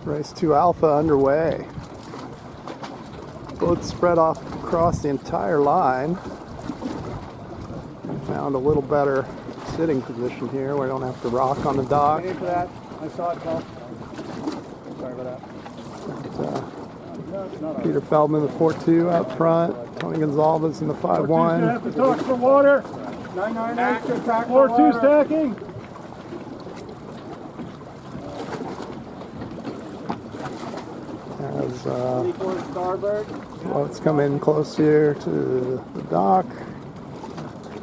Race 2 Alpha underway. Boats spread off across the entire line. Found a little better sitting position here where I don't have to rock on the dock. Waiting for that. I saw it go. Sorry about that. Peter Feldman, the 4-2 out front. Tony Gonzalez in the 5-1. Have to talk for water. 998 attack 4-2 stacking. As starboard. boats come in close here to the dock.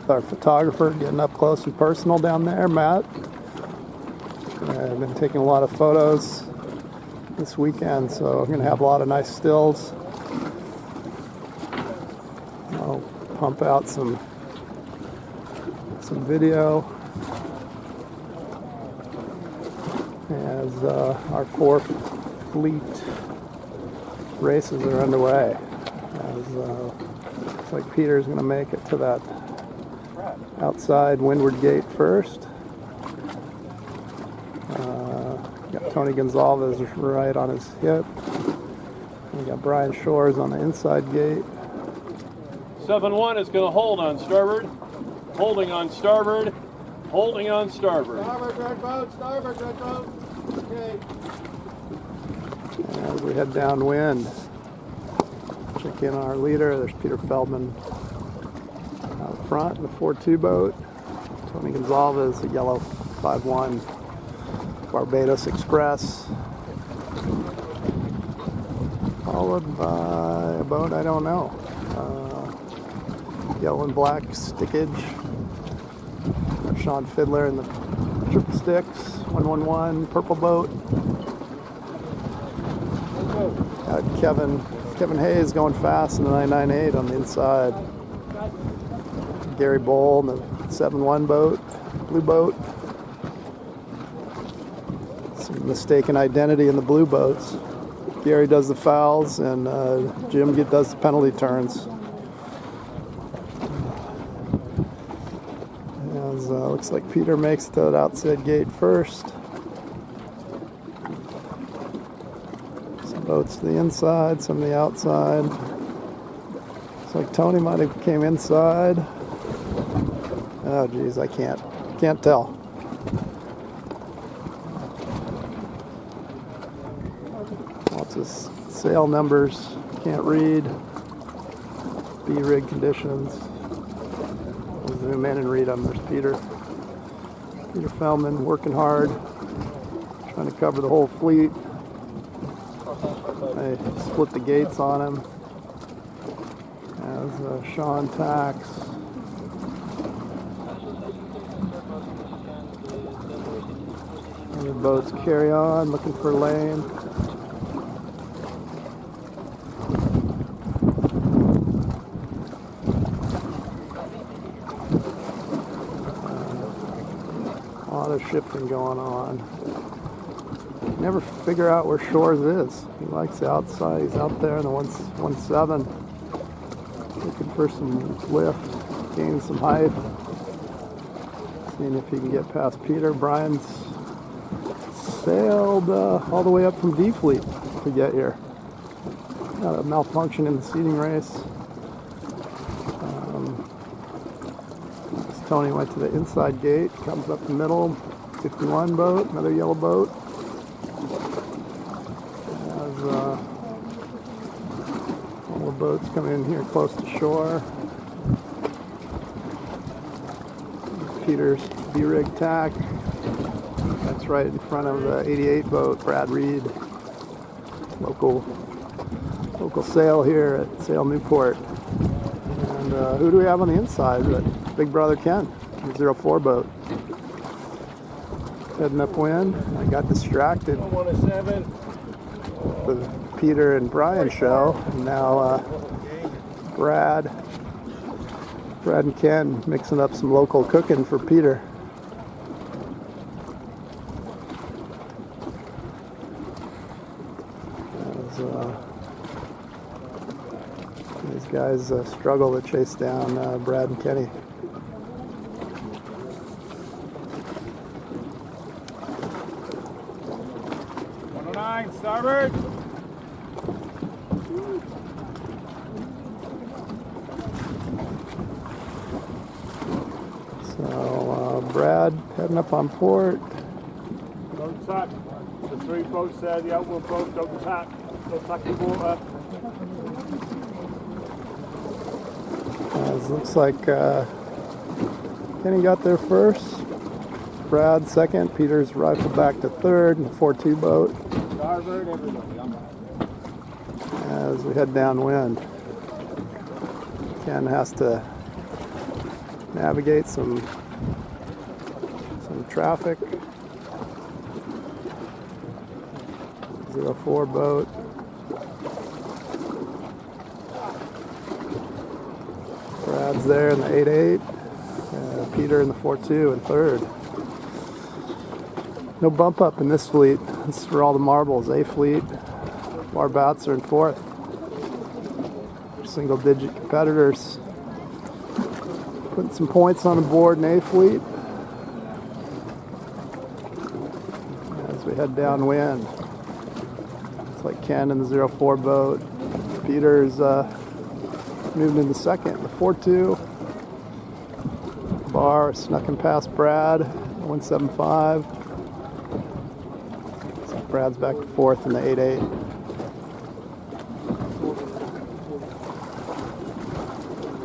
Our photographer getting up close and personal down there, Matt. I've been taking a lot of photos this weekend, so I'm going to have a lot of nice stills. I'll pump out some video as our fourth fleet races are underway. As looks like Peter's going to make it to that outside windward gate first. Got Tony Gonzalez right on his hip. We got Brian Shores on the inside gate. 7-1 is going to hold on starboard. Holding on starboard. Holding on starboard. Starboard, red boat. Starboard, red boat. Okay. As we head downwind, check in on our leader. There's Peter Feldman out front in the 4-2 boat. Tony Gonzalez, the yellow 5-1 Barbados Express. Followed by a boat I don't know. Yellow and black stickage. Sean Fiddler in the triple sticks. 111 purple boat. Got Kevin Hayes going fast in the 998 on the inside. Gary Bowl in the 7-1 boat, blue boat. Some mistaken identity in the blue boats. Gary does the fouls and Jim does the penalty turns. As looks like Peter makes it to that outside gate first. Some boats to the inside, some to the outside. Looks like Tony might have came inside. Oh geez, I can't tell. Lots of sail numbers, can't read. B-rig conditions. I'll zoom in and read them. There's Peter Feldman working hard, trying to cover the whole fleet. They split the gates on him. As Sean tacks. And the boats carry on, looking for lane. A lot of shifting going on. Never figure out where Shores is. He likes the outside. He's out there in the 1-7. Looking for some lift, gaining some height. Seeing if he can get past Peter. Brian's sailed all the way up from D Fleet to get here. Got a malfunction in the seating race. Tony went to the inside gate, comes up the middle. 51 boat, another yellow boat. As all the boats coming in here close to shore. Peter's B-rig tack. That's right in front of the 88 boat, Brad Reed. Local sail here at Sail Newport. And who do we have on the inside? Big brother Ken, the 04 boat. Heading upwind. I got distracted with Peter and Brian show. And now Brad and Ken mixing up some local cooking for Peter. As, these guys struggle to chase down Brad and Kenny. 109, starboard. So Brad heading up on port. Don't tack. The three boats there, the outward boat, don't tack. Don't tack the water. It looks like Kenny got there first. Brad second. Peter's rifled back to third in the 4-2 boat. Starboard, everybody. As we head downwind, Ken has to navigate some traffic. 04 boat. Brad's there in the 8-8. Peter in the 4-2 and third. No bump up in this fleet. This is for all the marbles. A fleet. Barbats are in fourth. Single digit competitors. Putting some points on the board in A fleet. As we head downwind. It's like Ken in the 04 boat. Peter's moving into second. The 4-2. Bar snuck in past Brad. 175. So Brad's back to fourth in the 8-8.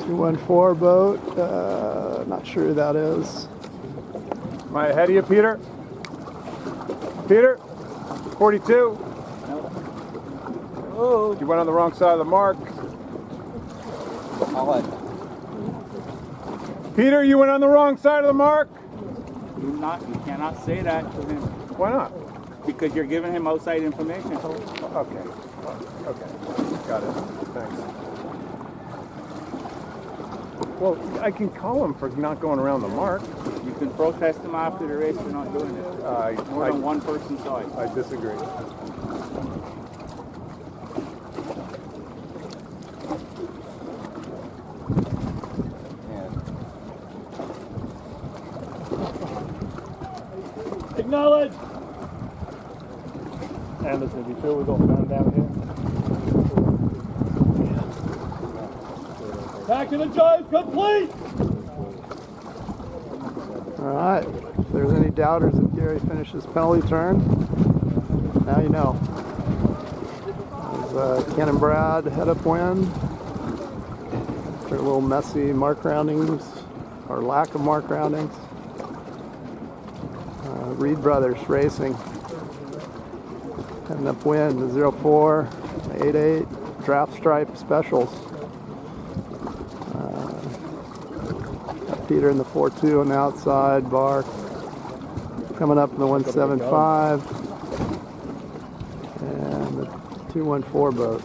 .214 boat. Not sure who that is. Am I ahead of you, Peter? Peter? 42. Oh. You went on the wrong side of the mark. Peter, you went on the wrong side of the mark. You cannot say that to him. Why not? Because you're giving him outside information. Okay. Okay. Got it. Thanks. Well, I can call him for not going around the mark. You can protest him after the race for not doing it. More than one person saw it. I disagree. Acknowledge! Anderson, do you feel we got found down here? Back to the drive, complete! Alright. If there's any doubters if Gary finishes penalty turn, now you know. As Ken and Brad head upwind. After a little messy mark roundings, or lack of mark roundings. Reed Brothers racing. Heading upwind, the 04. 8.8 draft stripe specials. Got Peter in the 4.2 on the outside, Bar coming up in the 1.75, and the 2.14 boat.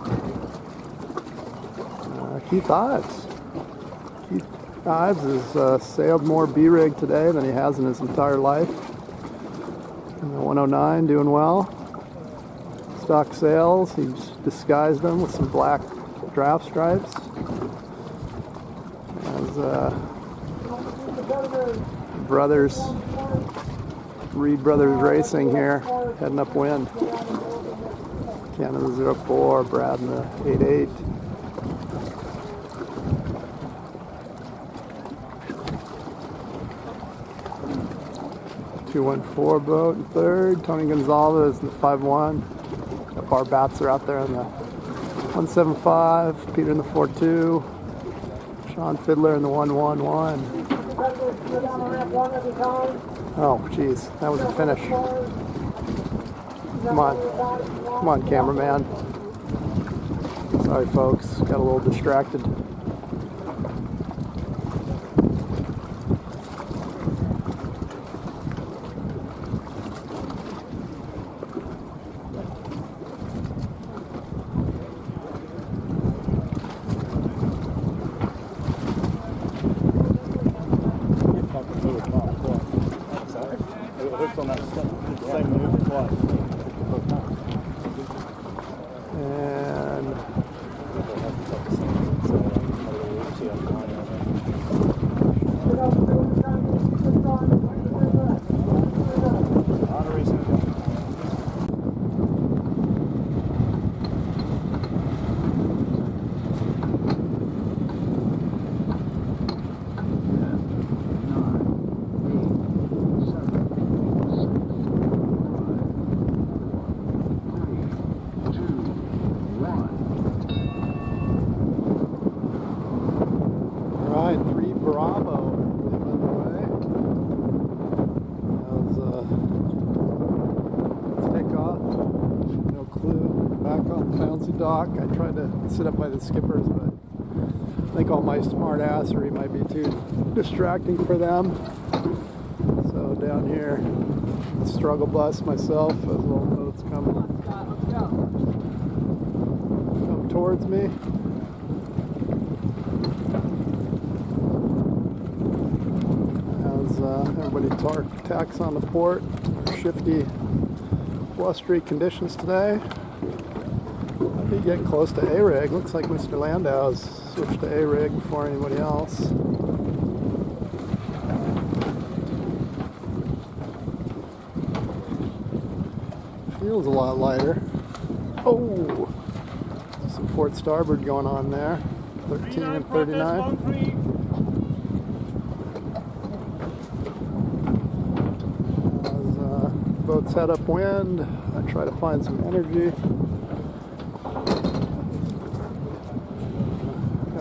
Keith Ives. Keith Ives has sailed more B-rig today than he has in his entire life. In the 109, doing well. Stock sails, he's disguised them with some black draft stripes. As Reed Brothers Racing here, heading upwind. Ken in the 0.4, Brad in the 8.8. .214 boat in third. Tony Gonzalez in the 5.1. The bar bats are out there in the 1.75. Peter in the 4.2. Sean Fiddler in the 1.11. Oh, geez, that was a finish. Come on, cameraman. Sorry, folks, got a little distracted. Dock. I tried to sit up by the skippers, but I think all my smart assery might be too distracting for them. So down here, struggle bus myself as well boats come towards me. As everybody tacks on the port, shifty, blustery conditions today. He get close to A-rig. Looks like Mr. Landau's switched to A-rig before anybody else. Feels a lot lighter. Oh! Some port starboard going on there. 13 and 39. As boats head upwind, I try to find some energy.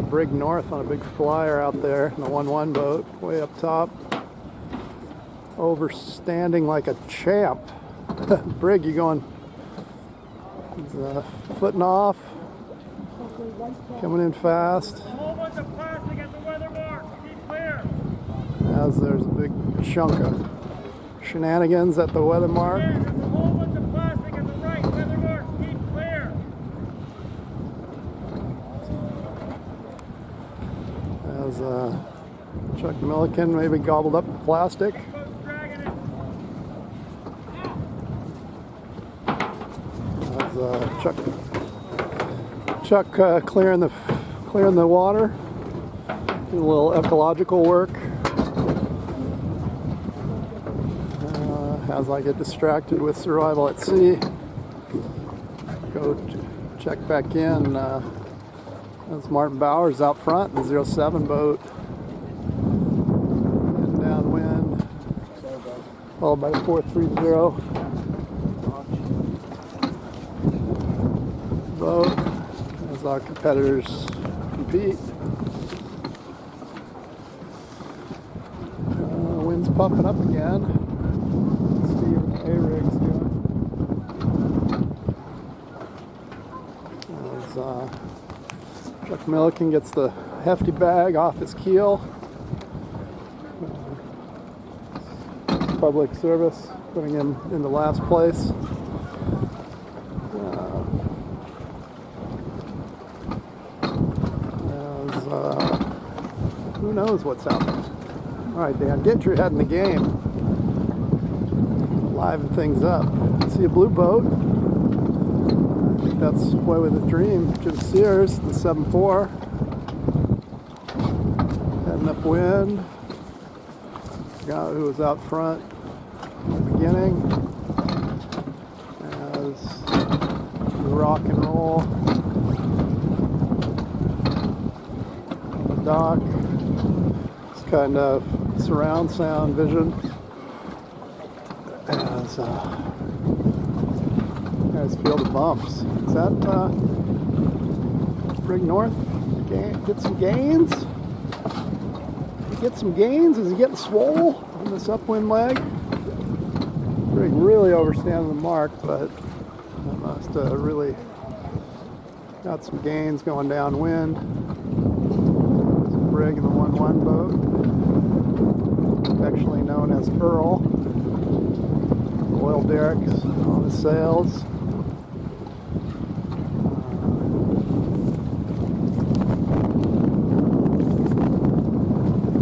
Brig north on a big flyer out there in the 1.1 boat, way up top. Overstanding like a champ. Brig, you going? He's footing off. Coming in fast. As there's a big chunk of shenanigans at the weather mark. Chuck Milliken maybe gobbled up the plastic. As Chuck clearing the water, doing a little ecological work. As I get distracted with survival at sea, go check back in. That's Martin Bowers out front in the 07 boat. And downwind, followed by the 430 boat as our competitors compete. Wind's puffing up again. Let's see what the A-rig's doing. As Chuck Milliken gets the hefty bag off his keel. Public service, putting him in the last place. Who knows what's happening? All right, Dan, get your head in the game. Liven things up. See a blue boat. I think that's Boy with a Dream. Jim Sears, the 7-4. Heading upwind. Guy who was out front in the beginning. As we rock and roll on the dock. It's kind of surround sound vision. As you guys feel the bumps. Is that Brig North? Get some gains? Get some gains? Is he getting swole on this upwind leg? Brig really overstanding the mark, but I must have really got some gains going downwind. Brig in the 1-1 boat, affectionately known as Earl. Oil derrick on the sails.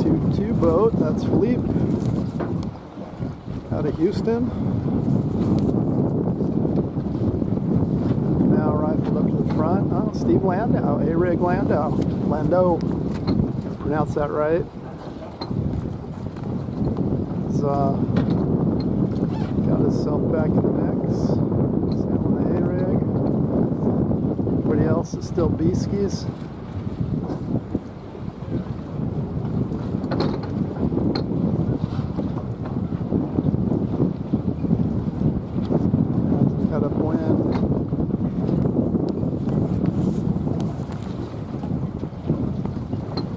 2-2 boat, that's Philippe out of Houston. Now rifled up to the front. Oh, Steve Landau, A-Rig Landau. Pronounce that right. He's got himself back in the mix. Sailing the A-Rig. Everybody else is still B-skis. Head upwind.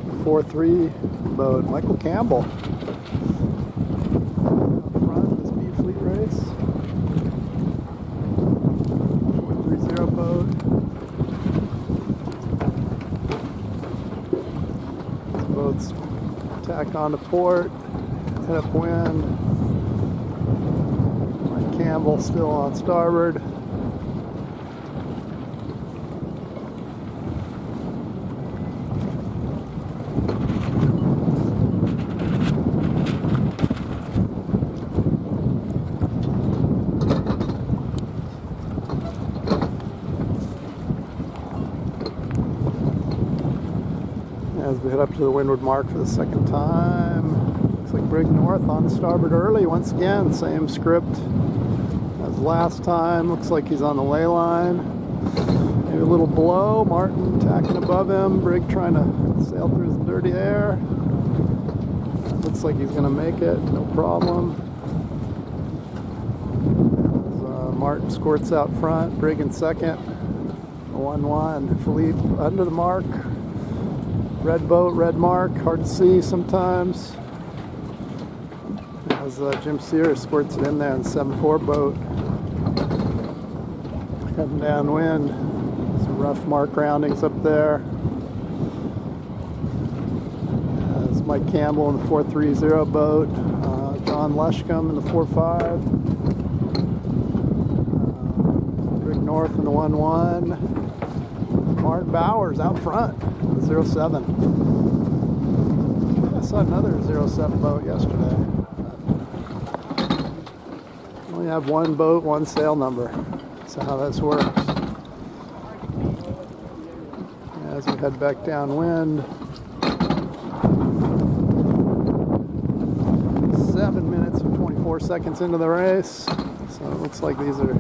The 4-3 boat, Michael Campbell. Race. 430 boat. This boat's tacked onto port, head upwind. Mike Campbell still on starboard. As we head up to the windward mark for the second time. Looks like Brig North on starboard early once again. Same script as last time. Looks like he's on the ley line. Maybe a little below. Martin tacking above him. Brig trying to sail through his dirty air. Looks like he's going to make it. No problem. As, Martin squirts out front. Brig in second. 1-1. Philippe under the mark. Red boat, red mark, hard to see sometimes. As Jim Sears squirts it in there in the 7-4 boat. Heading downwind. Some rough mark roundings up there. As Mike Campbell in the 430 boat. John Lushcombe in the 45. Brig North in the 1-1. Martin Bowers out front. 07. I saw another 07 boat yesterday. Only have one boat, one sail number. That's how this works. As we head back downwind. 7 minutes and 24 seconds into the race. So it looks like these are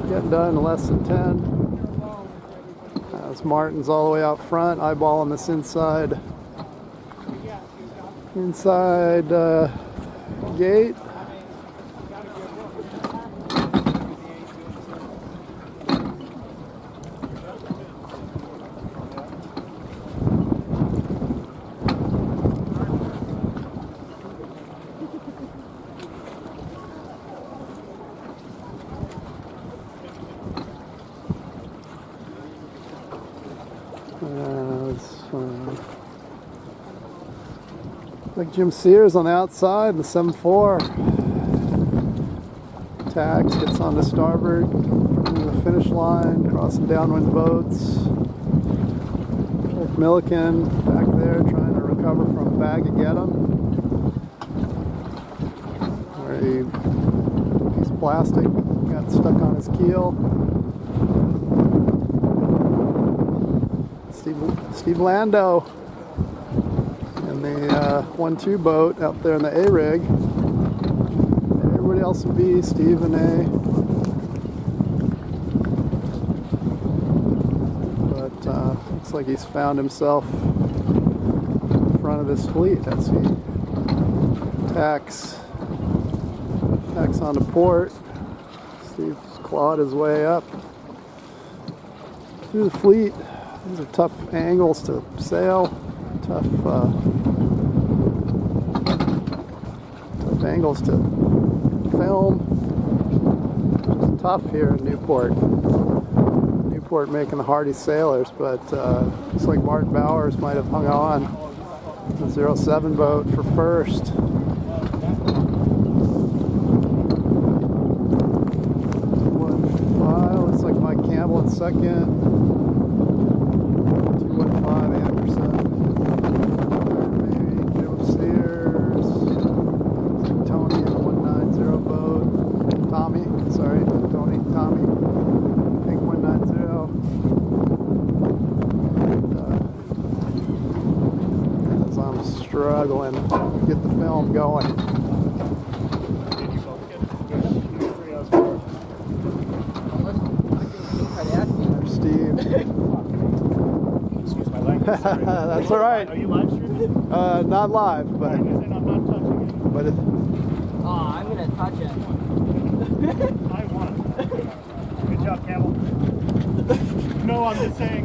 getting done in less than 10. Martin's all the way out front, eyeballing this inside gate. Like Jim Sears on the outside, the 7-4. Tags, gets on to starboard, in the finish line, crossing downwind boats. Old Milliken back there trying to recover from Bag of Get 'em, where a piece of plastic got stuck on his keel. Steve Lando in the 1-2 boat out there in the A-rig. Everybody else would be Steve and A. But looks like he's found himself in front of his fleet as he tacks onto port. Steve's clawed his way up through the fleet. These are tough angles to sail, tough angles to film. Just tough here in Newport. Newport making the hardy sailors, but looks like Martin Bowers might have hung on the 07 boat for first. 215, looks like Mike Campbell in second. 215 Anderson. Jim Sears. Tony in the 190 boat. Tommy. Pink 190. And as I'm struggling to get the film going. There's Steve. Excuse my language. Sorry. That's all right. Are you live streaming? Not live, but I'm not touching it. Oh, I'm gonna touch it. I want it. Good job, Campbell. No, I'm just saying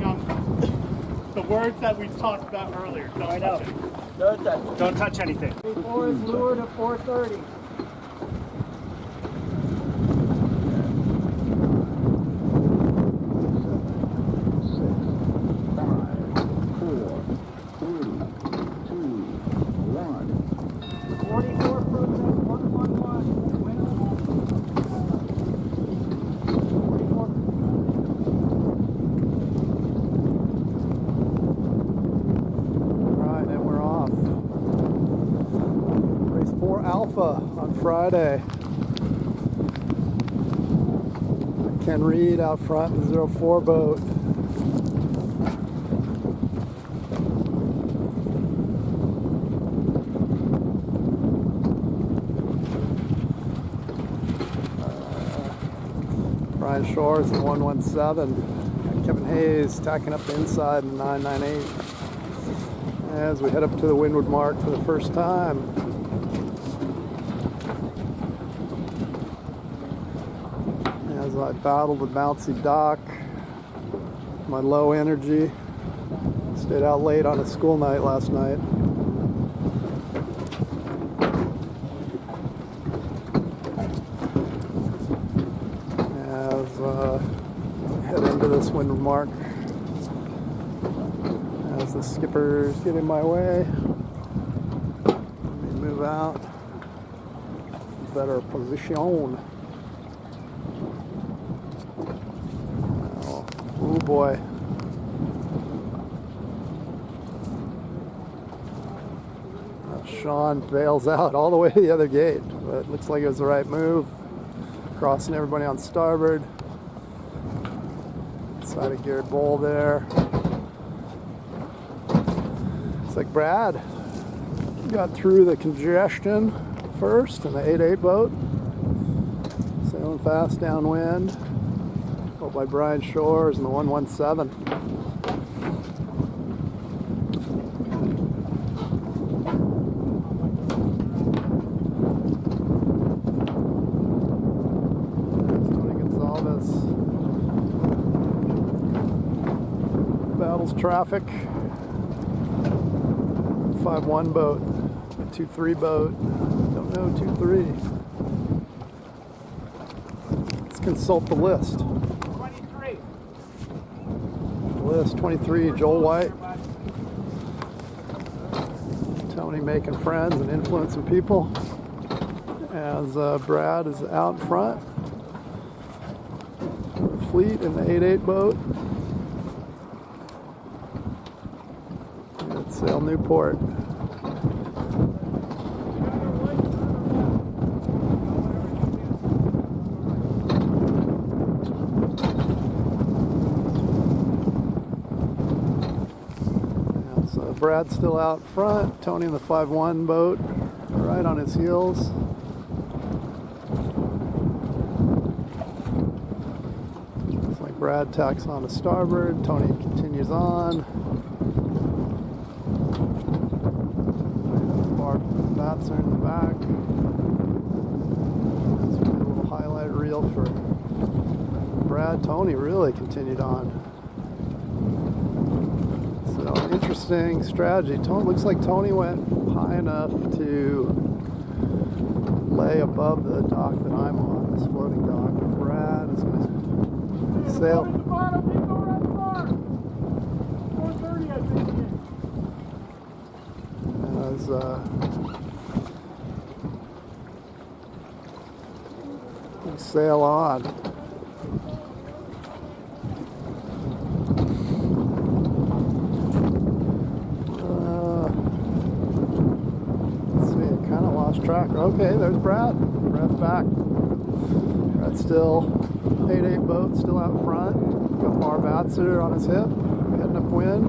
the words that we talked about earlier. Don't touch it. Don't touch it. Don't touch anything. 4 is lured at 4:30. On Friday. Ken Reed out front in the 04 boat. Brian Shores in 117. Kevin Hayes tacking up the inside in 998. As we head up to the windward mark for the first time. As I battled the bouncy dock, my low energy, stayed out late on a school night last night. As I head into this windward mark, as the skippers get in my way, let me move out, better position. Oh boy. Sean bails out all the way to the other gate, but it looks like it was the right move. Crossing everybody on starboard. Side of Garrett Bowl there. It's like Brad got through the congestion first in the 8-8 boat. Sailing fast downwind. By Brian Shores in the 117. Tony Gonzalez battles traffic. 5-1 boat, 2-3 boat. Don't know 2-3. Let's consult the list. List 23, Joel White. Tony making friends and influencing people. As Brad is out front. Fleet in the 8-8 boat. At Sail Newport. So Brad's still out front. Tony in the 5-1 boat, right on his heels. Brad tacks on to starboard, Tony continues on. Bar bats are in the back. That's a little highlight reel for Brad. Tony really continued on. So interesting strategy. Looks like Tony went high enough to lay above the dock that I'm on, this floating dock. Brad is going to sail. As we sail on. Let's see, I kind of lost track. Okay, there's Brad. Brad's back. Brad's still 8-8 boat, still out front. Got bar Batzer on his hip, heading upwind.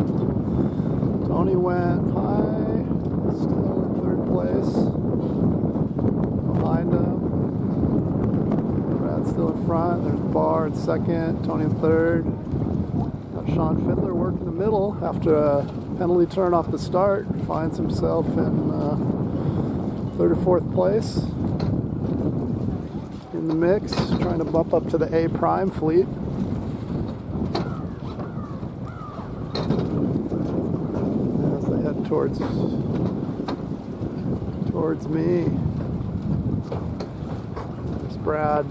Tony went high, still in 3rd place. Behind him. Brad's still in front. There's Bar in 2nd, Tony in 3rd. Got Sean Fiddler working the middle after a penalty turn off the start. Finds himself in 3rd or 4th place. In the mix, trying to bump up to the A prime fleet. As they head towards me. There's Brad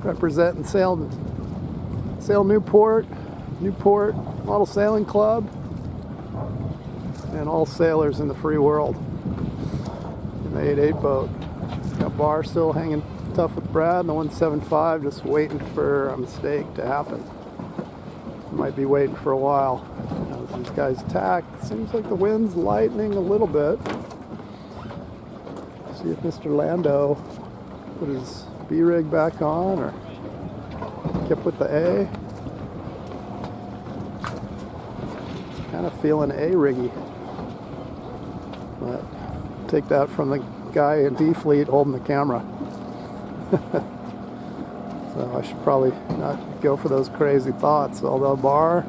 representing Sail Newport Model Sailing Club, and all sailors in the free world in the 8-8 boat. Got Bar still hanging tough with Brad, and the 175 just waiting for a mistake to happen. Might be waiting for a while. As these guys tack, seems like the wind's lightening a little bit. See if Mr. Lando put his B-rig back on or kept with the A. Kind of feeling A-riggy. But take that from the guy in D fleet holding the camera. So I should probably not go for those crazy thoughts. Although Bar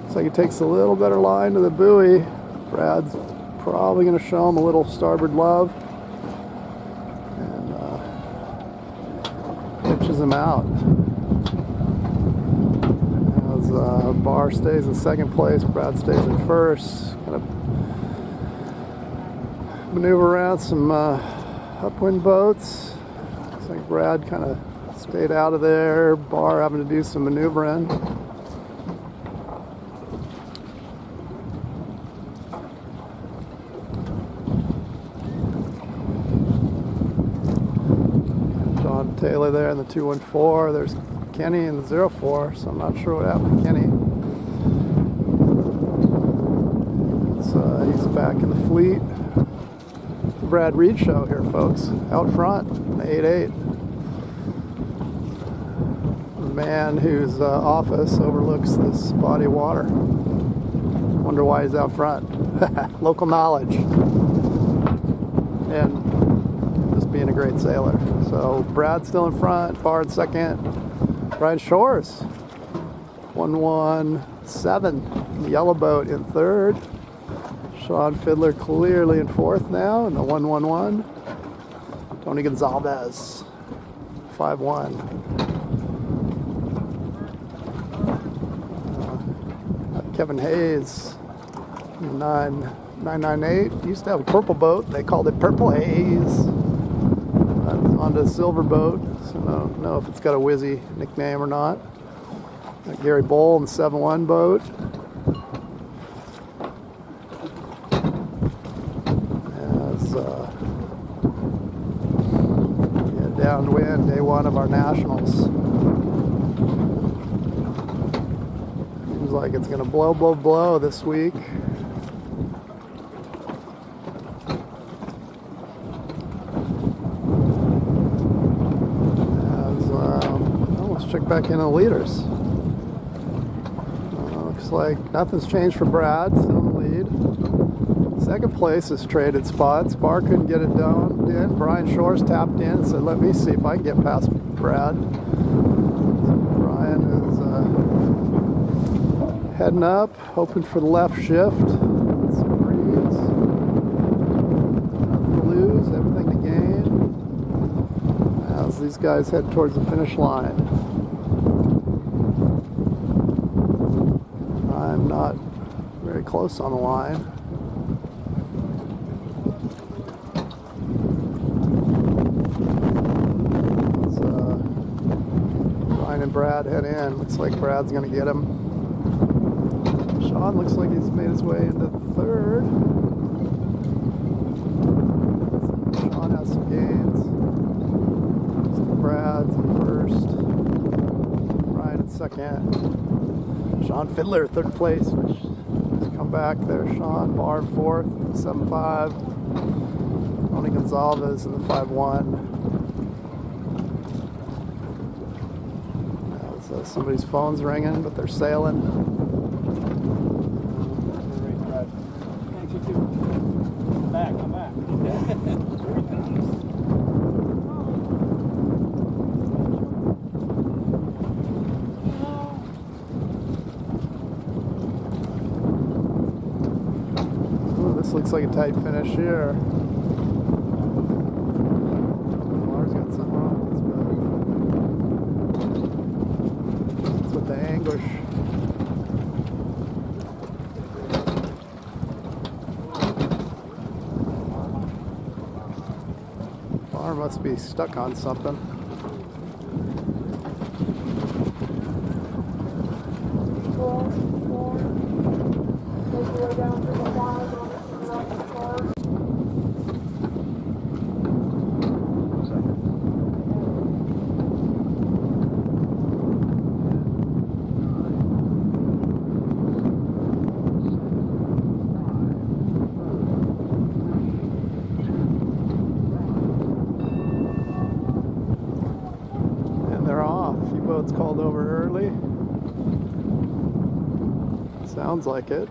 looks like he takes a little better line to the buoy. Brad's probably going to show him a little starboard love and pitches him out. As Bar stays in 2nd place, Brad stays in 1st. Kind of maneuver around some upwind boats. Looks like Brad kind of stayed out of there. Bar having to do some maneuvering. John Taylor there in the 214. There's Kenny in the 04, so I'm not sure what happened to Kenny. He's back in the fleet. Brad Reed show here, folks, out front, the 8-8. The man whose office overlooks this body of water. Wonder why he's out front. Local knowledge. And just being a great sailor. So Brad's still in front, Bar in 2nd. Brian Shores, 117, the yellow boat in 3rd. Sean Fiddler clearly in 4th now in the 111. Tony Gonzalez, 5-1. Kevin Hayes, 998. Used to have a purple boat. They called it Purple Haze. Onto a silver boat. So I don't know if it's got a whizzy nickname or not. Gary Bowl in the 7-1 boat. downwind, day one of our nationals. Seems like it's gonna blow, blow, blow this week. Let's check back into the leaders. Looks like nothing's changed for Brad, still in the lead. Second place is traded spots. Barr couldn't get it done. Brian Shores tapped in and said, let me see if I can get past Brad. Brian is heading up, hoping for the left shift. Some breeze. Nothing to lose, everything to gain. As these guys head towards the finish line. I'm not very close on the line. Ryan and Brad head in. Looks like Brad's going to get him. Sean looks like he's made his way into third. Sean has some gains. Brad's in first. Ryan in second. Sean Fiddler, third place, which has come back there. Sean Barr, fourth, 7.5. Tony Gonzalez in the 5.1. Somebody's phone's ringing, but they're sailing. Thanks, you too. I'm back. This looks like a tight finish here. Lamar's got something wrong with his boat. That's with the anguish. Lamar must be stuck on something. Boats called over early. Sounds like it.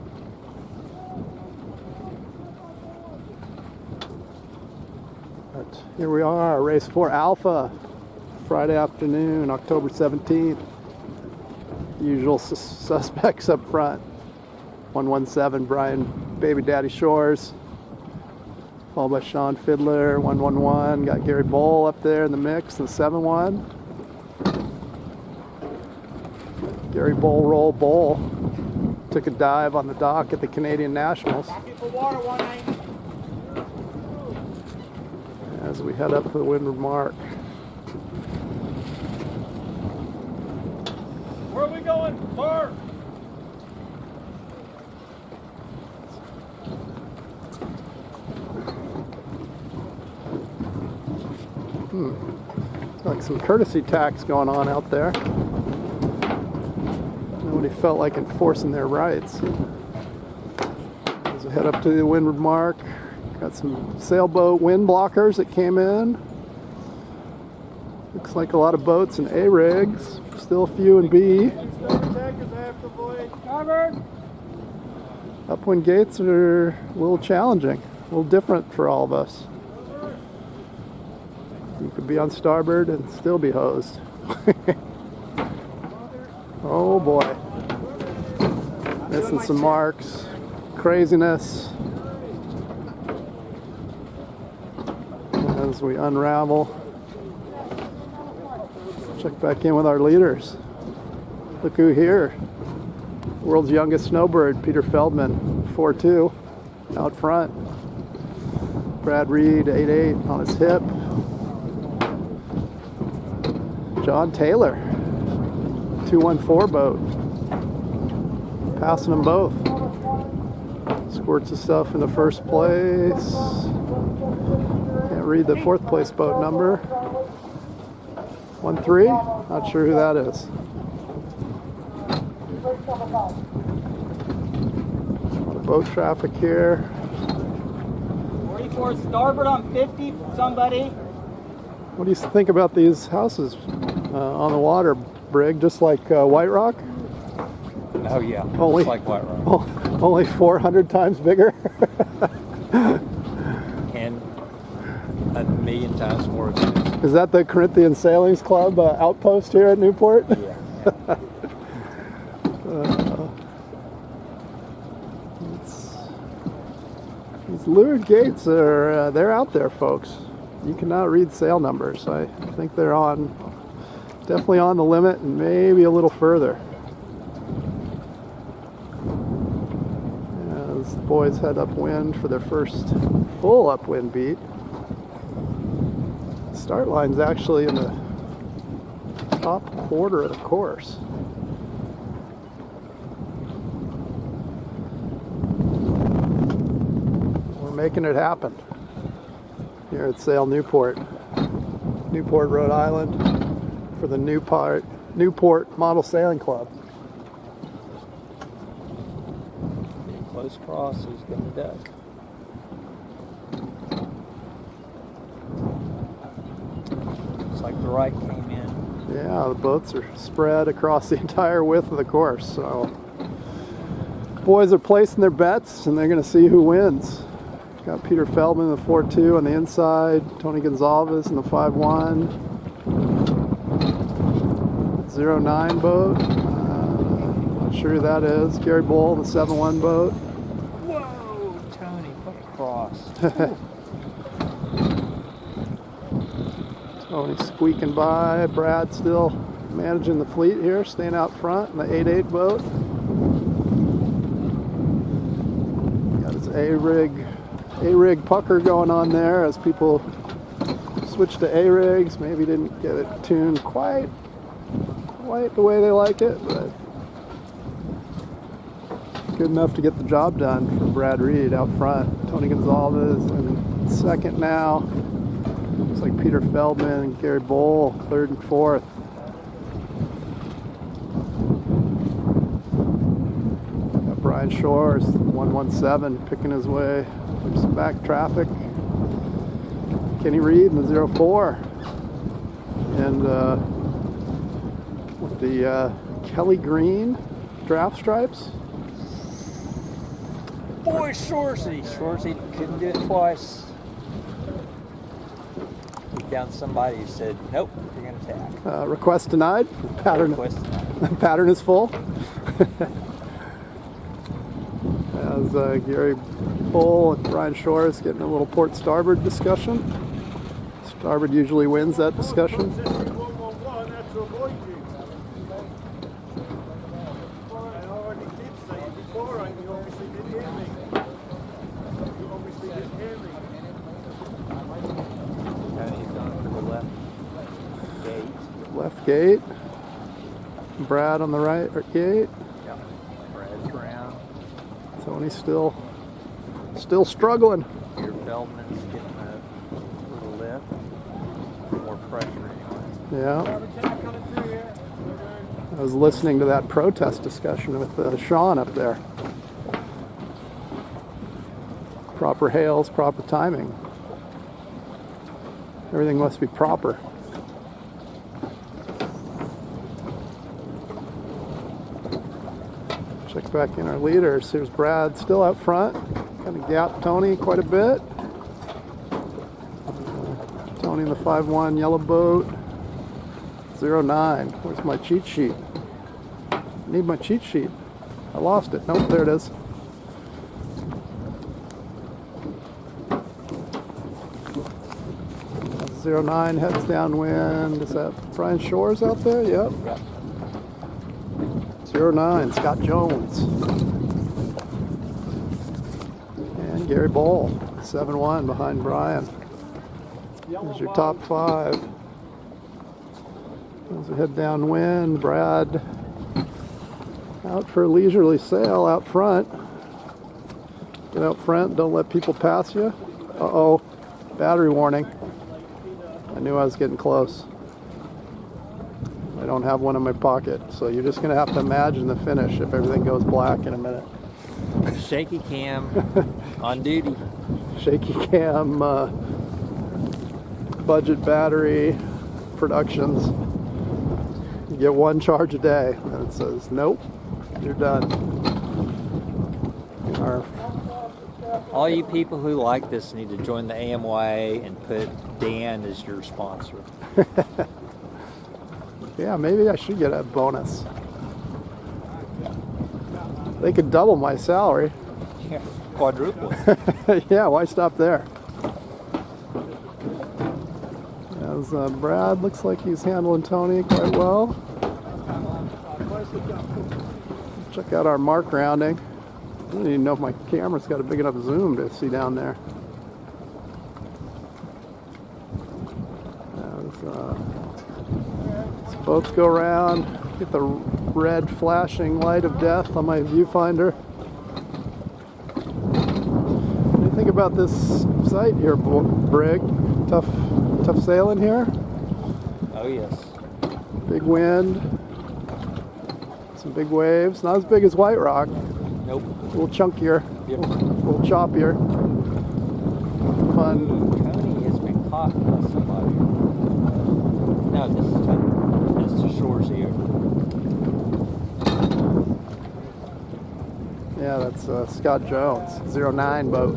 But here we are, race 4 Alpha, Friday afternoon, October 17th. Usual suspects up front. 117 Brian Baby Daddy Shores, followed by Sean Fiddler. 111 got Gary Bowl up there in the mix, the 7-1. Gary Bowl took a dive on the dock at the Canadian Nationals. As we head up to the windward mark. Where are we going, Barr? Like some courtesy tax going on out there. Nobody felt like enforcing their rights. As we head up to the windward mark, got some sailboat wind blockers that came in. Looks like a lot of boats and A rigs. Still a few in B. Upwind gates are a little challenging, a little different for all of us. You could be on starboard and still be hosed. Oh boy. Missing some marks. Craziness. As we unravel. Check back in with our leaders. Look who here. World's youngest snowbird, Peter Feldman, 4.2, out front. Brad Reed, 8.8 on his hip. John Taylor, 214 boat. Passing them both. Squirts his stuff in the first place. Can't read the fourth place boat number. 1-3? Not sure who that is. Boat traffic here. 44 starboard on 50, somebody. What do you think about these houses on the water, Brig? Just like White Rock? Oh yeah, Only- just like White Rock. Only 400 times bigger? And a million times more expensive. Is that the Corinthian Sailings Club outpost here at Newport? Yeah. These lured gates are they're out there, folks. You cannot read sail numbers. I think they're definitely on the limit and maybe a little further. As the boys head upwind for their first full upwind beat. Start line's actually in the top quarter of the course. We're making it happen here at Sail Newport, Rhode Island, for the Newport Model Sailing Club. Close cross, who's going to duck? Looks like the right came in. Yeah, the boats are spread across the entire width of the course, so boys are placing their bets and they're going to see who wins. Got Peter Feldman in the 4-2 on the inside, Tony Gonzalez in the 5-1. 09 boat, not sure who that is. Gary Bull in the 7-1 boat. Whoa, Tony, what a cross. Tony squeaking by. Brad still managing the fleet here, staying out front in the 8-8 boat. Got his A-rig pucker going on there as people switch to A-rigs. Maybe didn't get it tuned quite the way they like it, but good enough to get the job done for Brad Reed out front. Tony Gonzalez in second now. Looks like Peter Feldman and Gary Bull, third and fourth. Got Brian Shores, 117, picking his way through some back traffic. Kenny Reed in the 04. And with the Kelly Green draft stripes. Boy, Shorzy couldn't do it twice. He found somebody who said, nope, you're going to attack. Request denied. Pattern, Request denied. pattern is full. As Gary Bull and Brian Shores getting a little port starboard discussion. Starboard usually wins that discussion. Left gate. Brad on the right gate. Yep. Brad's around. Tony's still struggling. Peter Feldman's getting a little lift. More pressure anyway. Yeah. I was listening to that protest discussion with Sean up there. Proper hails, proper timing. Everything must be proper. Check back in our leaders. Here's Brad still out front. Kind of gapped Tony quite a bit. Tony in the 5-1 yellow boat. 09. Where's my cheat sheet? I need my cheat sheet. I lost it. Nope, there it is. That's 09 heads downwind. Is that Brian Shores out there? Yep. 09, Scott Jones. And Gary Bull, 7-1 behind Brian. There's your top five. As we head downwind, Brad out for a leisurely sail out front. Get out front, don't let people pass you. Uh-oh, battery warning. I knew I was getting close. I don't have one in my pocket, so you're just gonna have to imagine the finish if everything goes black in a minute. Shaky cam on duty. Shaky cam, budget battery, productions. You get one charge a day, and it says, nope, you're done. Our All you people who like this need to join the AMYA and put Dan as your sponsor. Yeah, maybe I should get a bonus. They could double my salary. Yeah, quadruple. Yeah, why stop there? As Brad looks like he's handling Tony quite well. Check out our mark rounding. I don't even know if my camera's got a big enough zoom to see down there. As boats go around, get the red flashing light of death on my viewfinder. What do you think about this site here, Brig? Tough sailing here? Oh yes. Big wind, some big waves. Not as big as White Rock. Nope. A little chunkier, Yep. a little choppier. Fun. Tony has been caught by somebody. No, this is Tony. This is the shores here. Yeah, that's Scott Jones, 09 boat.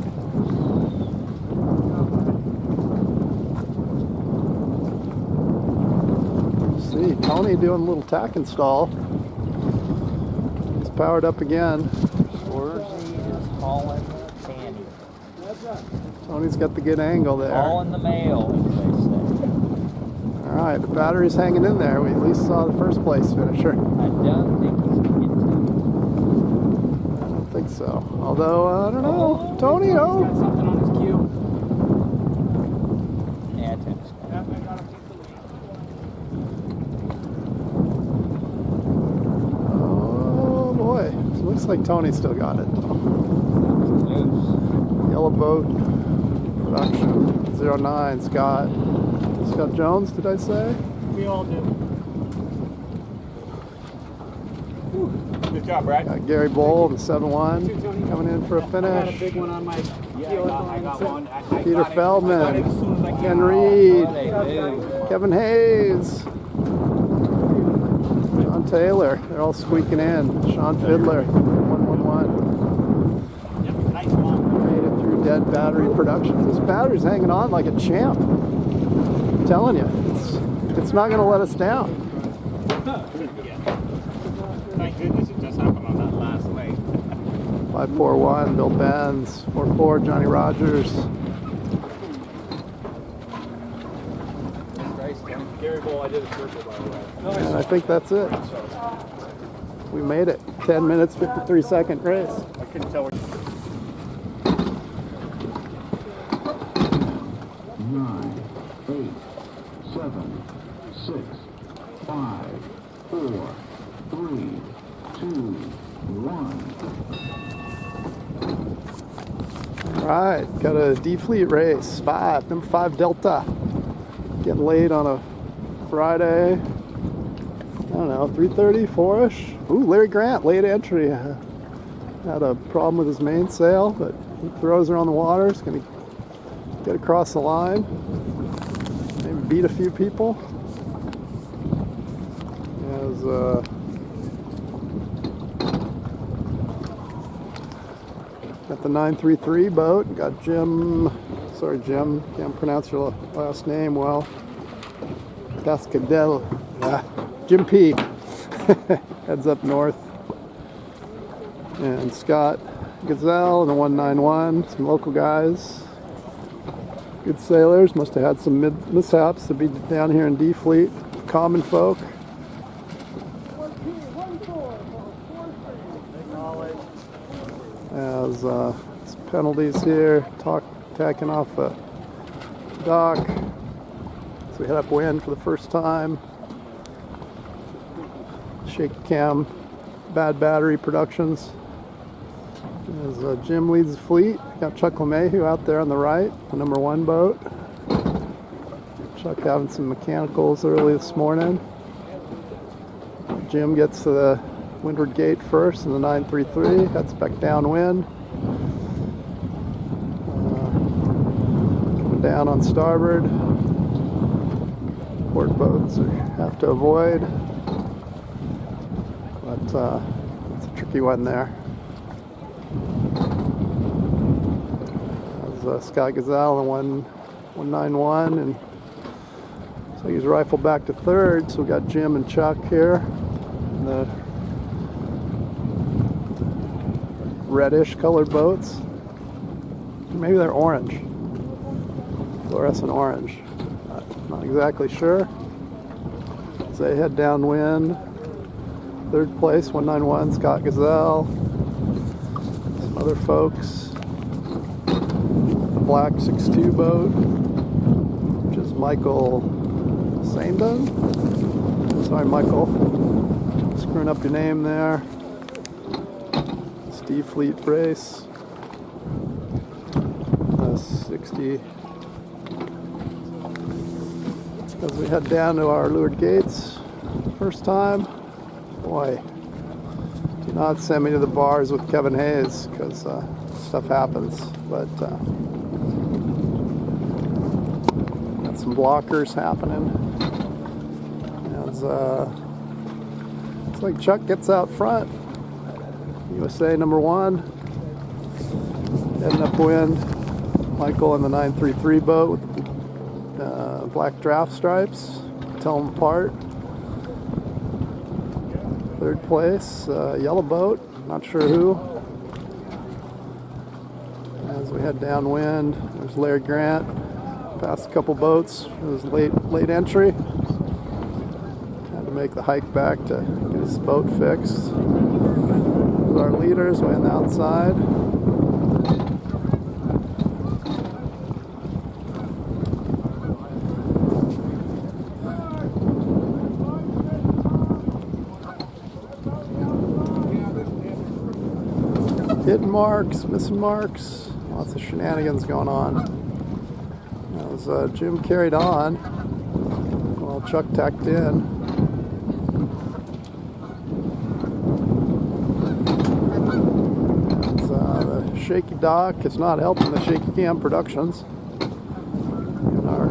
See, Tony doing a little tack install. He's powered up again. Shorzy is hauling Sandy. Tony's got the good angle there. All in the mail, as they say. All right, the battery's hanging in there. We at least saw the first place finisher. I don't think he's going to get to I don't think so. Although, I don't know. Tony, oh. Got something on his cue. it. Yeah, Tony's got it. I got him. Oh boy, it looks like Tony still got it. Loose. Yellow boat production 09 Scott Jones, did I say? We all do. Good job, Brad. Got Gary Bowl in the 7-1 coming in for a I got a finish. big one on my keel. I got one. I Peter got it. I got it as soon as I Feldman, came Ken out. Reed, They move. Kevin Hayes, John Taylor. They're all squeaking in. Sean Fiddler, 111. Yep, nice one. Made it through dead battery production. This battery's hanging on like a champ. I'm telling you, it's not going to let us down. Thank goodness it just happened on that last leg. 541, Bill Benz. 44, Johnny Rogers. Gary Bull, I did a circle by the way. And I think that's it. We made it. 10 minutes, 53-second race. I couldn't tell what 9, 8, 7, 6, 5, 4, 3, 2, 1. All right, got a D Fleet race. Number 5 Delta. Getting late on a Friday. I don't know, 3:30, 4-ish. Ooh, Larry Grant, late entry. Had a problem with his mainsail, but he throws her on the water. He's gonna get across the line. Maybe beat a few people. As got the 933 boat. Got Jim. Sorry, Jim. Can't pronounce your last name well. Cascadel. Jim P. Heads up north. And Scott Gazelle in the 191. Some local guys. Good sailors. Must have had some mishaps to be down here in D Fleet. Common folk. As some penalties here. Tacking off a dock. So we head upwind for the first time. Shaky cam, bad battery productions. As Jim leads the fleet, got Chuck LeMahieu out there on the right, the number 1 boat. Chuck having some mechanicals early this morning. Jim gets to the windward gate first in the 933, heads back downwind. Coming down on starboard. Port boats have to avoid, but it's a tricky one there. There's Sky Gazelle and 191, and so he's rifled back to third. So we got Jim and Chuck here in the reddish colored boats. Maybe they're orange, fluorescent orange. Not exactly sure. As they head downwind, third place, 191, Scott Gazelle. Some other folks. The black 6'2" boat, which is Michael Sandon. Sorry, Michael. Screwing up your name there. Steve Fleet Brace. 60. As we head down to our leeward gates, first time, boy, do not send me to the bars with Kevin Hayes, because stuff happens. But got some blockers happening. As looks like Chuck gets out front. USA number 1, heading upwind. Michael in the 933 boat with black draft stripes, tell them apart. Third place, yellow boat, not sure who. As we head downwind, there's Larry Grant, passed a couple boats. It was late entry. Had to make the hike back to get his boat fixed. There's our leaders way on the outside. Hitting marks, missing marks, lots of shenanigans going on. As Jim carried on, while Chuck tacked in. As, the shaky dock is not helping the shaky cam productions. In our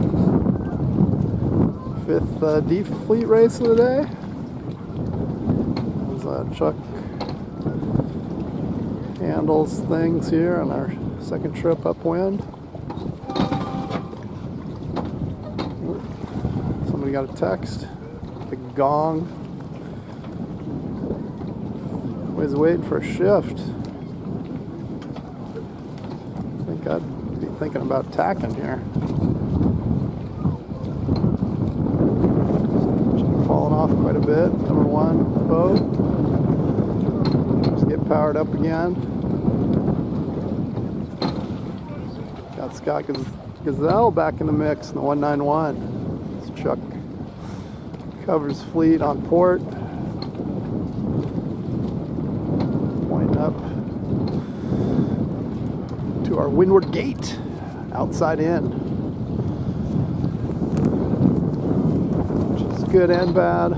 5th D Fleet race of the day. As Chuck handles things here on our second trip upwind. Somebody got a text. Big gong. Everybody's waiting for a shift. I think I'd be thinking about tacking here. Falling off quite a bit. Number 1 boat. Just get powered up again. Got Scott Gazelle back in the mix in the 191. As Chuck covers fleet on port. Pointing up to our windward gate, outside in. Which is good and bad.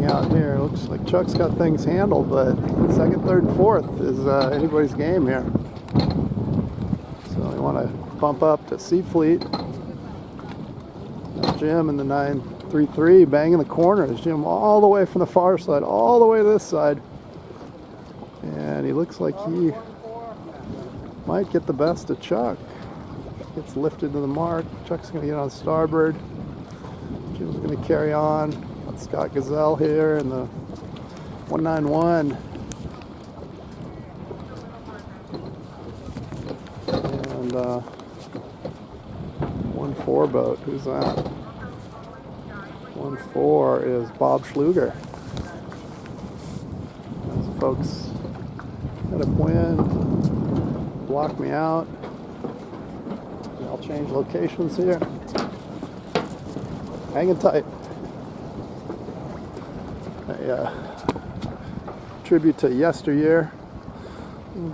Out here, looks like Chuck's got things handled, but second, third, and fourth is anybody's game here. So we want to bump up to Sea Fleet. Jim in the 933 banging the corners. Jim all the way from the far side, all the way to this side, and he looks like he might get the best of Chuck. Gets lifted to the mark. Chuck's going to get on starboard. Jim's going to carry on. Scott Gazelle here in the 191. And 1-4 boat. Who's that? 1-4 is Bob Schluger. Those folks had a wind, block me out. I'll change locations here. Hanging tight. A tribute to yesteryear.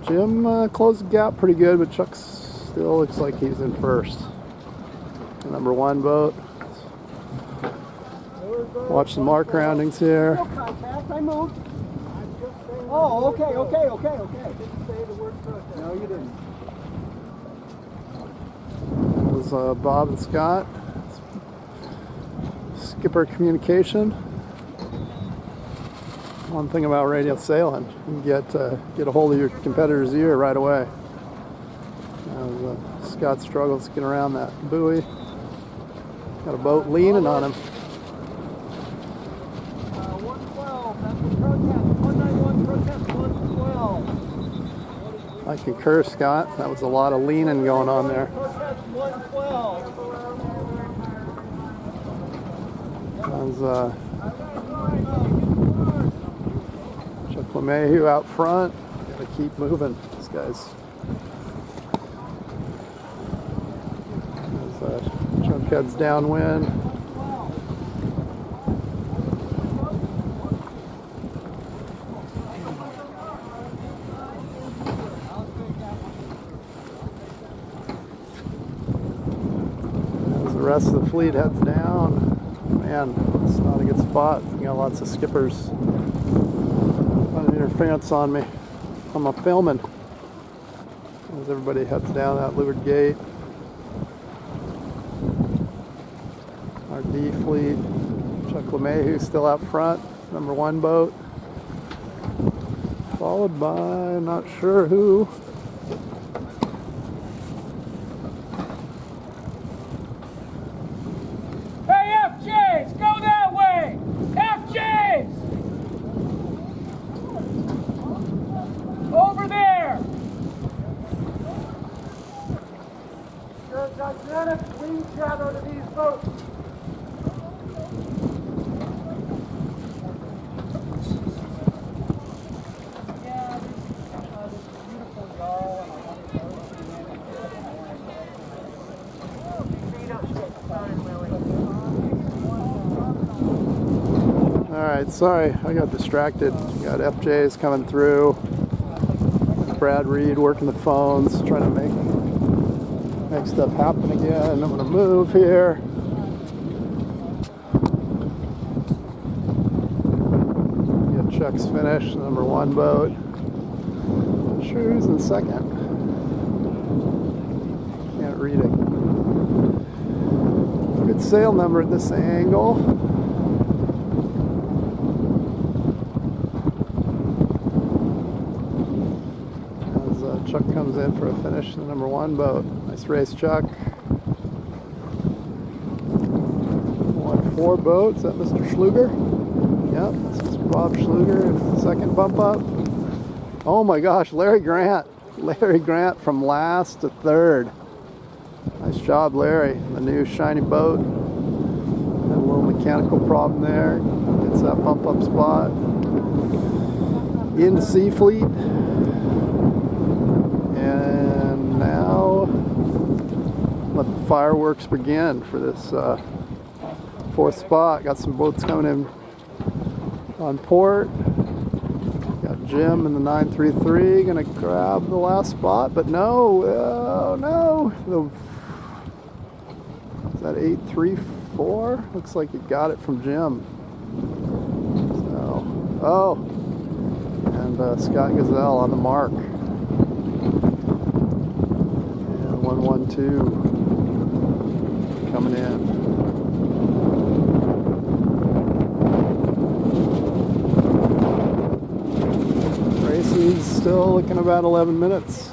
Jim closed the gap pretty good, but Chuck's Still looks like he's in first. Number 1 boat. Watch the mark roundings here. Oh, okay. Didn't say the word protest. No, you didn't. That was Bob and Scott. Skipper communication. One thing about radio sailing, you can get a hold of your competitor's ear right away. Scott struggles to get around that buoy. Got a boat leaning on him. 112, that's the protest. 191 protest, 112. I concur, Scott. That was a lot of leaning going on there. Protest 112. That was Chuck LeMahieu out front. Gotta keep moving, these guys. As Chuck heads downwind. As the rest of the fleet heads down. Man, it's not a good spot. You got lots of skippers running interference on me. I'm filming as everybody heads down that leeward gate. Our D fleet, Chuck LeMahieu still out front, number 1 boat, followed by not sure who. Wind shadow to these boats. Yeah, this beautiful yawl and All right, sorry, I got distracted. Got FJs coming through. Brad Reed working the phones, trying to make stuff happen again. I'm gonna move here. Get Chuck's finished, number 1 boat. Not sure who's in second. Can't read it. Good sail number at this angle. Chuck comes in for a finish in the number 1 boat. Nice race, Chuck. 1-4 boat. Is that Mr. Schluger? Yep, this is Bob Schluger. Second bump up. Oh my gosh, Larry Grant. Larry Grant from last to 3rd. Nice job, Larry. The new shiny boat. Had a little mechanical problem there. Gets that bump up spot. In C Fleet. And now let the fireworks begin for this 4th spot. Got some boats coming in on port. Got Jim in the 933 gonna grab the last spot, but no, no. Is that 834? Looks like he got it from Jim. So, oh, and Scott Gazelle on the mark. 112 coming in. Racing's still looking about 11 minutes.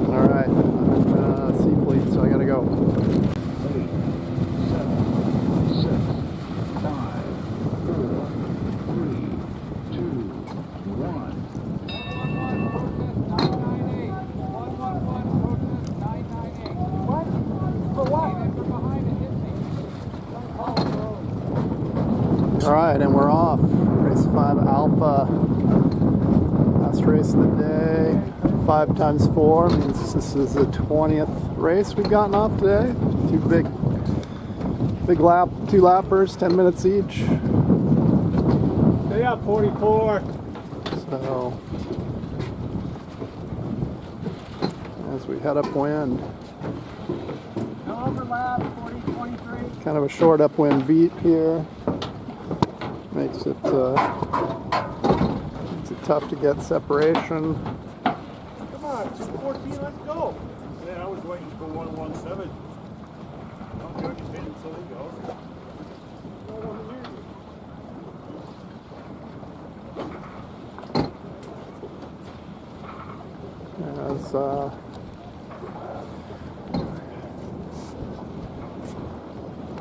All right, I'm C Fleet, so I gotta go. 8, 7, 6, 5, 4, 3, 2, 1. What? For what? All right, and we're off. Race 5 Alpha. Last race of the day. 5 times 4 means this is the 20th race we've gotten off today. Two big lap, 2 lappers, 10 minutes each. Stay up, 44. So, as we head upwind, No overlap, 40, 23. kind of a short upwind beat here. Makes it tough to get separation. Come on, 214, let's go. Yeah, I was waiting for 117. I'm good, he's hitting, so he goes. As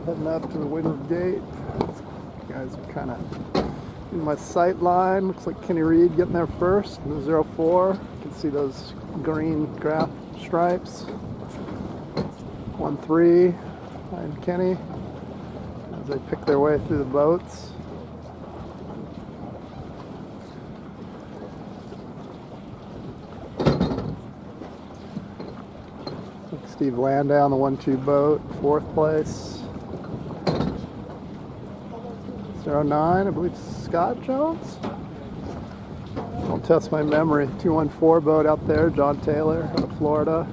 heading up to the Windward Gate. You guys are kind of in my sight line. Looks like Kenny Reed getting there first in the 04. You can see those green graph stripes. 1-3 behind Kenny as they pick their way through the boats. Steve Landau on the 1-2 boat, 4th place. 09, I believe Scott Jones. I'll test my memory. 214 boat out there, John Taylor out of Florida,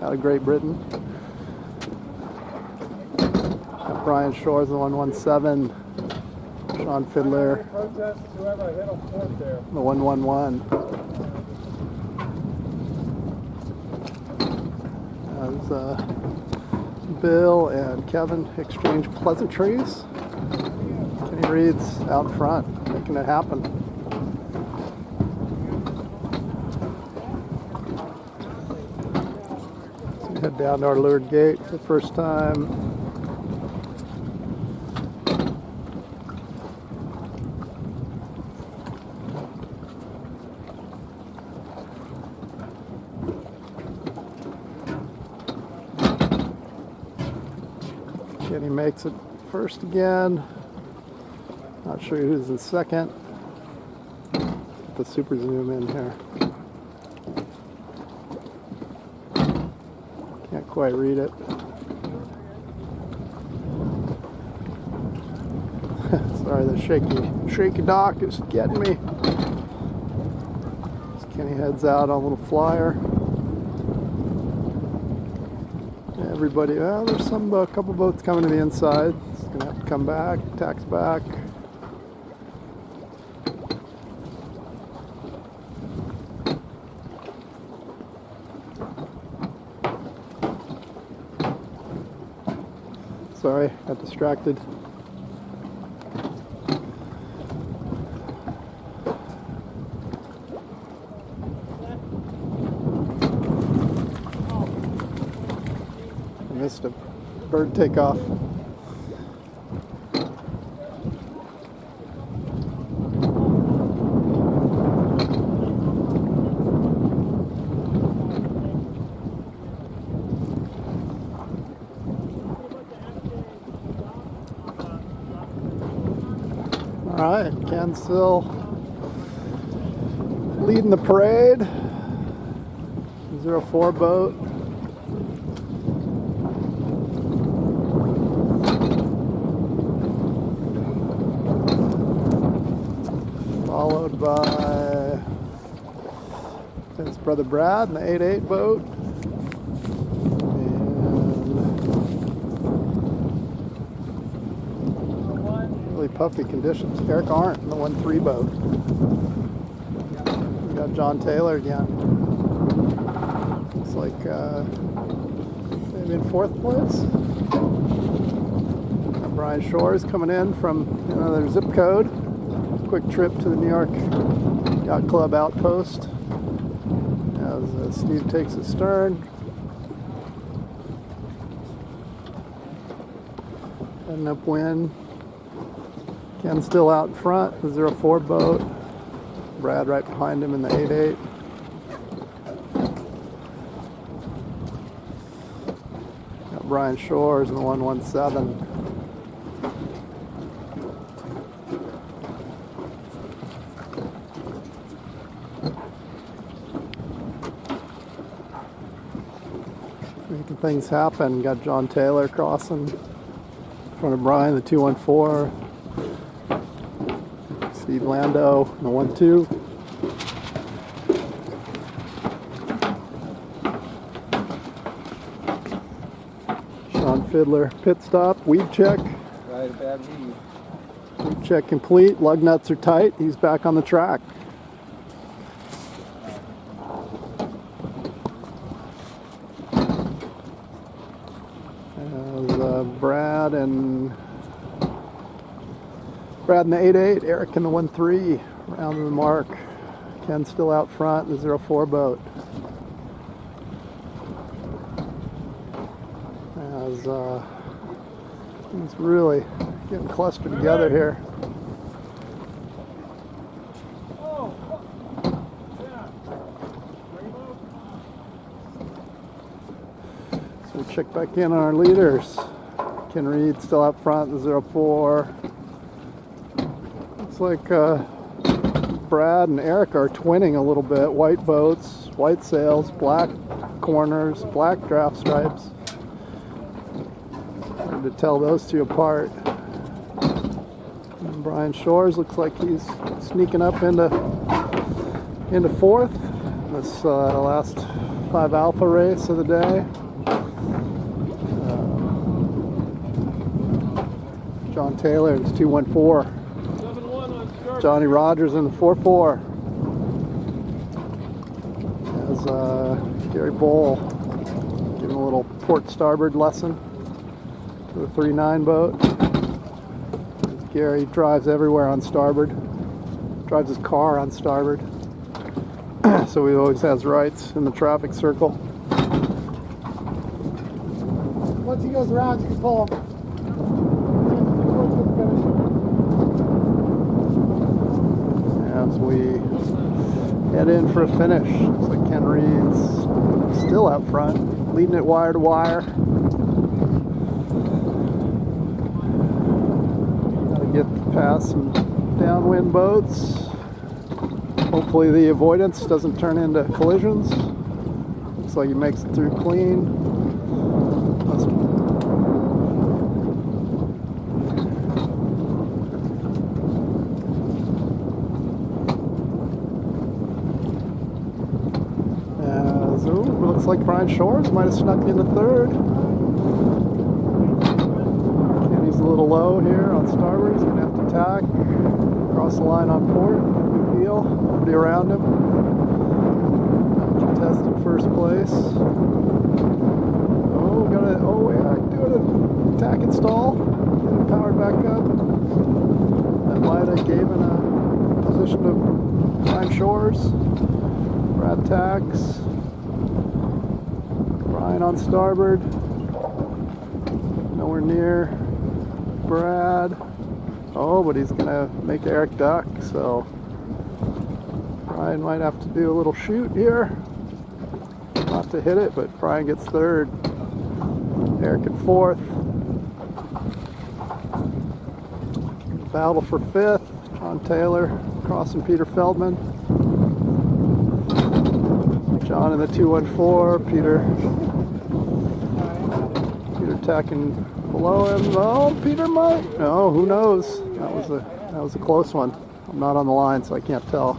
out of Great Britain. Got Brian Shores, the 117. Sean Fiddler, Protest whoever hit him fourth there. the 111. As Bill and Kevin exchange pleasantries. Kenny Reed's out front, making it happen. So we head down to our leeward gate for the first time. Kenny makes it first again. Not sure who's in second. Get the super zoom in here. Can't quite read it. Sorry, the shaky dock is getting me. As Kenny heads out on a little flyer. Everybody, well, there's a couple boats coming to the inside. It's gonna have to come back, tax back. Sorry, got distracted. Missed a bird takeoff. All right, Ken still leading the parade. 04 boat. Followed by his brother Brad in the 8-8 boat. And really puffy conditions. Eric Arndt in the 1-3 boat. We got John Taylor again. Looks like maybe in 4th place. Got Brian Shores coming in from another zip code. Quick trip to the New York Yacht Club outpost as Steve takes his stern. Heading upwind. Ken's still out in front, the 04 boat. Brad right behind him in the 8-8. Got Brian Shores in the 117. Making things happen. Got John Taylor crossing in front of Brian, the 214. Steve Lando, the 1-2. Sean Fiddler, pit stop, weed check. Right, a bad weed. Weed check complete, lug nuts are tight, he's back on the track. Brad in the 8-8, Eric in the 1-3, round of the mark. Ken still out front, the 0-4 boat. As he's really getting clustered together here. So we'll check back in on our leaders. Ken Reed still out front, the 0-4. Looks like Brad and Eric are twinning a little bit. White boats, white sails, black corners, black draft stripes. Hard to tell those two apart. And Brian Shores looks like he's sneaking up into fourth. This last 5 alpha race of the day. John Taylor in the 214. Johnny Rogers in the 4-4. As Gary Bowl giving a little port starboard lesson to the 3-9 boat. As Gary drives everywhere on starboard, drives his car on starboard, so he always has rights in the traffic circle. Once he goes around, you can pull him. As we head in for a finish. Looks like Ken Reed's still out front, leading it wire to wire. Gotta get past some downwind boats. Hopefully the avoidance doesn't turn into collisions. Looks like he makes it through clean. Looks like Brian Shores might have snuck into third. Kenny's a little low here on starboard. He's going to have to tack. Cross the line on port. Good deal. Nobody around him. Contested first place. Doing a tack and stall. Get it powered back up. That might have given a position to Brian Shores. Brad tacks. Brian on starboard, nowhere near Brad. Oh, but he's gonna make Eric duck, so Brian might have to do a little shoot here. Not to hit it, but Brian gets third. Eric in fourth. Battle for fifth. John Taylor crossing Peter Feldman. John in the 214. Peter tacking below him. Oh, Peter might. No, who knows? That was a close one. I'm not on the line, so I can't tell.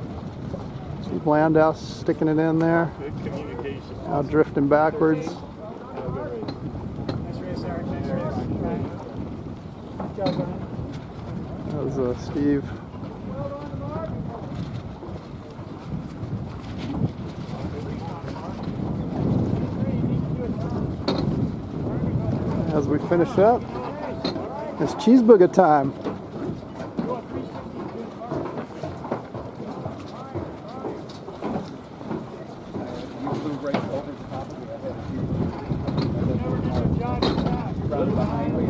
Steve Landau sticking it in there. Good communication. Now drifting backwards. Nice race, Eric. Nice race. Good job, Brian. That was Steve. As we finish up, it's cheeseburger time. Right behind me.